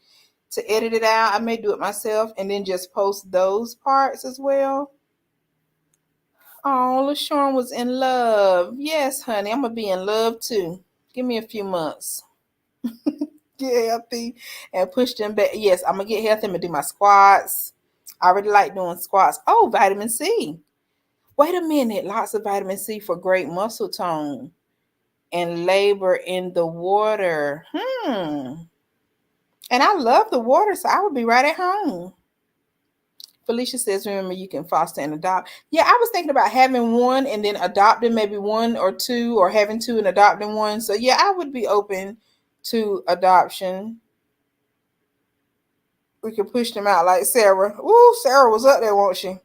to edit it out. I may do it myself and then just post those parts as well. Oh, LaShawn was in love. Yes, honey, I'm going to be in love too. Give me a few months. Get healthy and push them back. Yes, I'm going to get healthy. I'm going to do my squats. I already like doing squats. Oh, vitamin C. Wait a minute. Lots of vitamin C for great muscle tone and labor in the water. And I love the water, so I would be right at home. Felicia says, remember, you can foster and adopt. Yeah, I was thinking about having one and then adopting maybe one or two, or having two and adopting one. So, yeah, I would be open to adoption. We could push them out like Sarah. Ooh, Sarah was up there, won't she?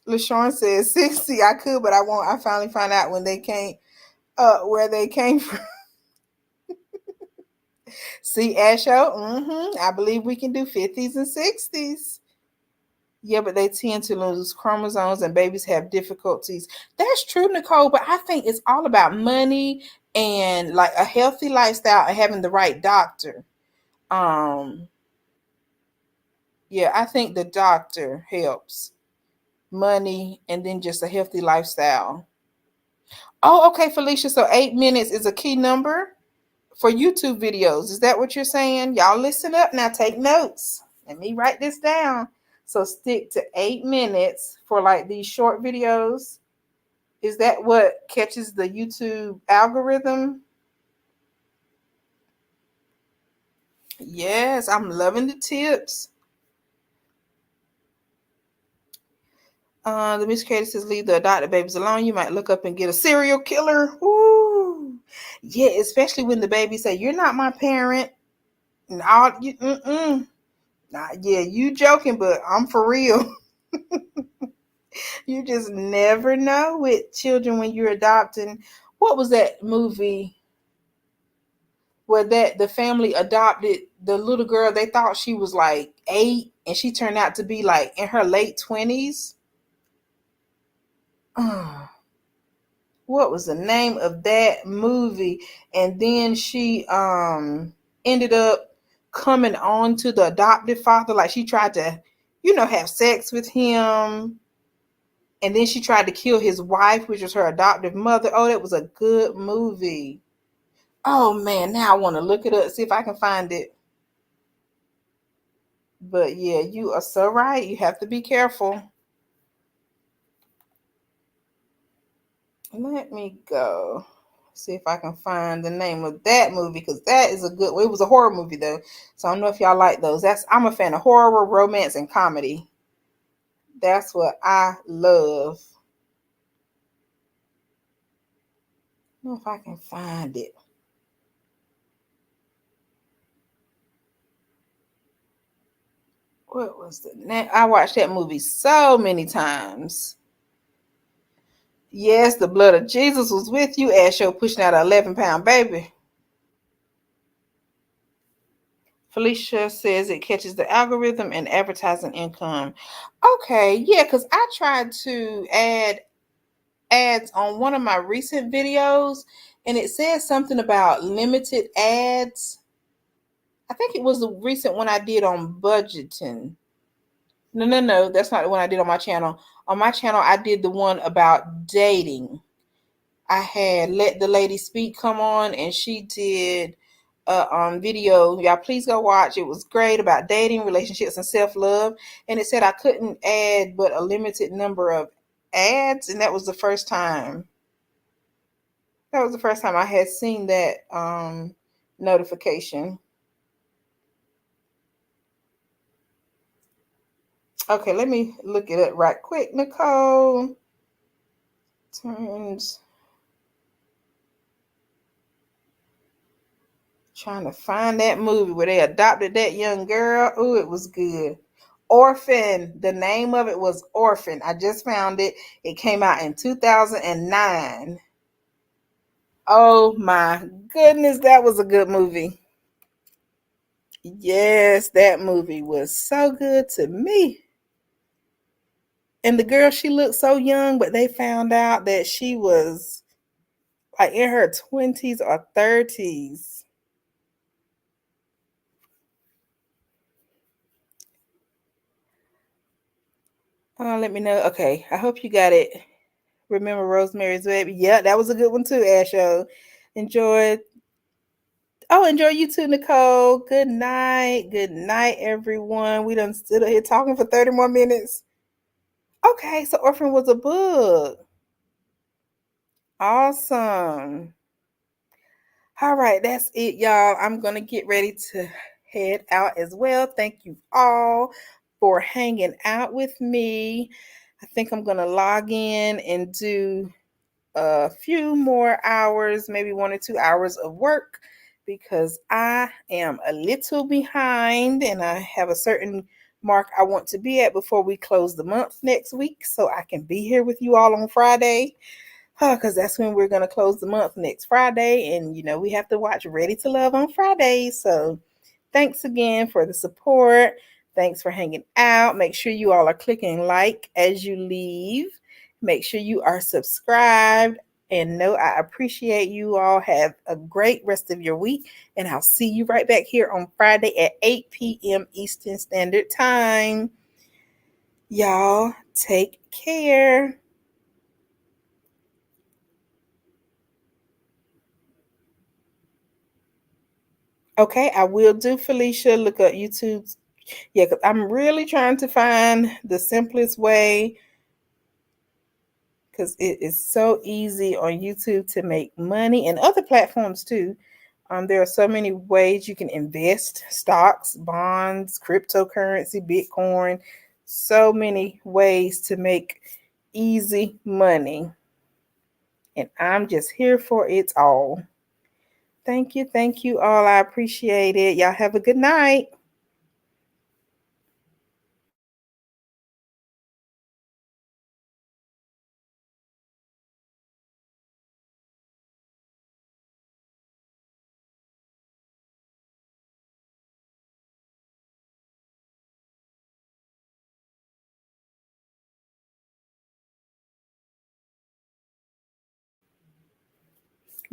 LaShawn says, 60, I could, but I won't. I finally found out when they came, where they came from. See, Asho, I believe we can do 50s and 60s. Yeah, but they tend to lose chromosomes and babies have difficulties. That's true, Nicole, but I think it's all about money and like a healthy lifestyle and having the right doctor. Yeah, I think the doctor helps. Money and then just a healthy lifestyle. Oh, okay, Felicia. So 8 minutes is a key number for YouTube videos. Is that what you're saying? Y'all listen up now. Take notes. Let me write this down. So stick to 8 minutes for like these short videos. Is that what catches the YouTube algorithm? Yes, I'm loving the tips. The Miss Katie says, leave the adopted babies alone. You might look up and get a serial killer. Ooh. Yeah, especially when the baby say, you're not my parent. And all you, nah, yeah, you joking, but I'm for real. You just never know with children when you're adopting. What was that movie where that the family adopted the little girl? They thought she was like 8 and she turned out to be like in her late 20s. What was the name of that movie? And then she ended up coming on to the adoptive father. Like she tried to, have sex with him. And then she tried to kill his wife, which was her adoptive mother. Oh, that was a good movie. Oh man, now I want to look it up, see if I can find it. But yeah, you are so right. You have to be careful. Let me go see if I can find the name of that movie, because that is a good one. It was a horror movie though, so I don't know if y'all like those. I'm a fan of horror, romance, and comedy. That's what I love. I don't know if I can find it. What was the name? I watched that movie so many times. Yes, the blood of Jesus was with you as you're pushing out an 11-pound baby. Felicia says it catches the algorithm and advertising income. Okay, yeah, because I tried to add ads on one of my recent videos and it says something about limited ads. I think it was the recent one I did on budgeting. No, that's not the one I did on my channel. On my channel, I did the one about dating. I had Let the Lady Speak come on, and she did a video. Y'all, please go watch. It was great about dating, relationships, and self-love. And it said I couldn't add but a limited number of ads, and that was the first time. That was the first time I had seen that notification. Okay, let me look it up right quick, Nicole. Turns. Trying to find that movie where they adopted that young girl. Ooh, it was good. Orphan. The name of it was Orphan. I just found it. It came out in 2009. Oh my goodness, that was a good movie. Yes, that movie was so good to me. And the girl, she looked so young, but they found out that she was like in her 20s or 30s. Let me know. Okay, I hope you got it. Remember Rosemary's Baby? Yeah, that was a good one too, Asho. Enjoy. Oh, enjoy you too, Nicole. Good night. Good night, everyone. We done stood here talking for 30 more minutes. Okay, so Orphan was a book. Awesome. All right, that's it, y'all. I'm going to get ready to head out as well. Thank you all for hanging out with me. I think I'm going to log in and do a few more hours, maybe 1 or 2 hours of work because I am a little behind and I have a certain mark I want to be at before we close the month next week so I can be here with you all on Friday because that's when we're going to close the month next Friday. And, we have to watch Ready to Love on Friday. So thanks again for the support. Thanks for hanging out. Make sure you all are clicking like as you leave. Make sure you are subscribed. And know I appreciate you all. Have a great rest of your week. And I'll see you right back here on Friday at 8 p.m. Eastern Standard Time. Y'all take care. Okay, I will do Felicia. Look up YouTube. Yeah, because I'm really trying to find the simplest way because it is so easy on YouTube to make money and other platforms too. There are so many ways you can invest stocks, bonds, cryptocurrency, Bitcoin, so many ways to make easy money. And I'm just here for it all. Thank you all. I appreciate it. Y'all have a good night.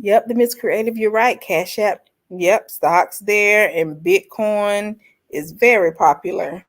Yep, the Miss Creative, you're right. Cash App, yep, stocks there, and Bitcoin is very popular.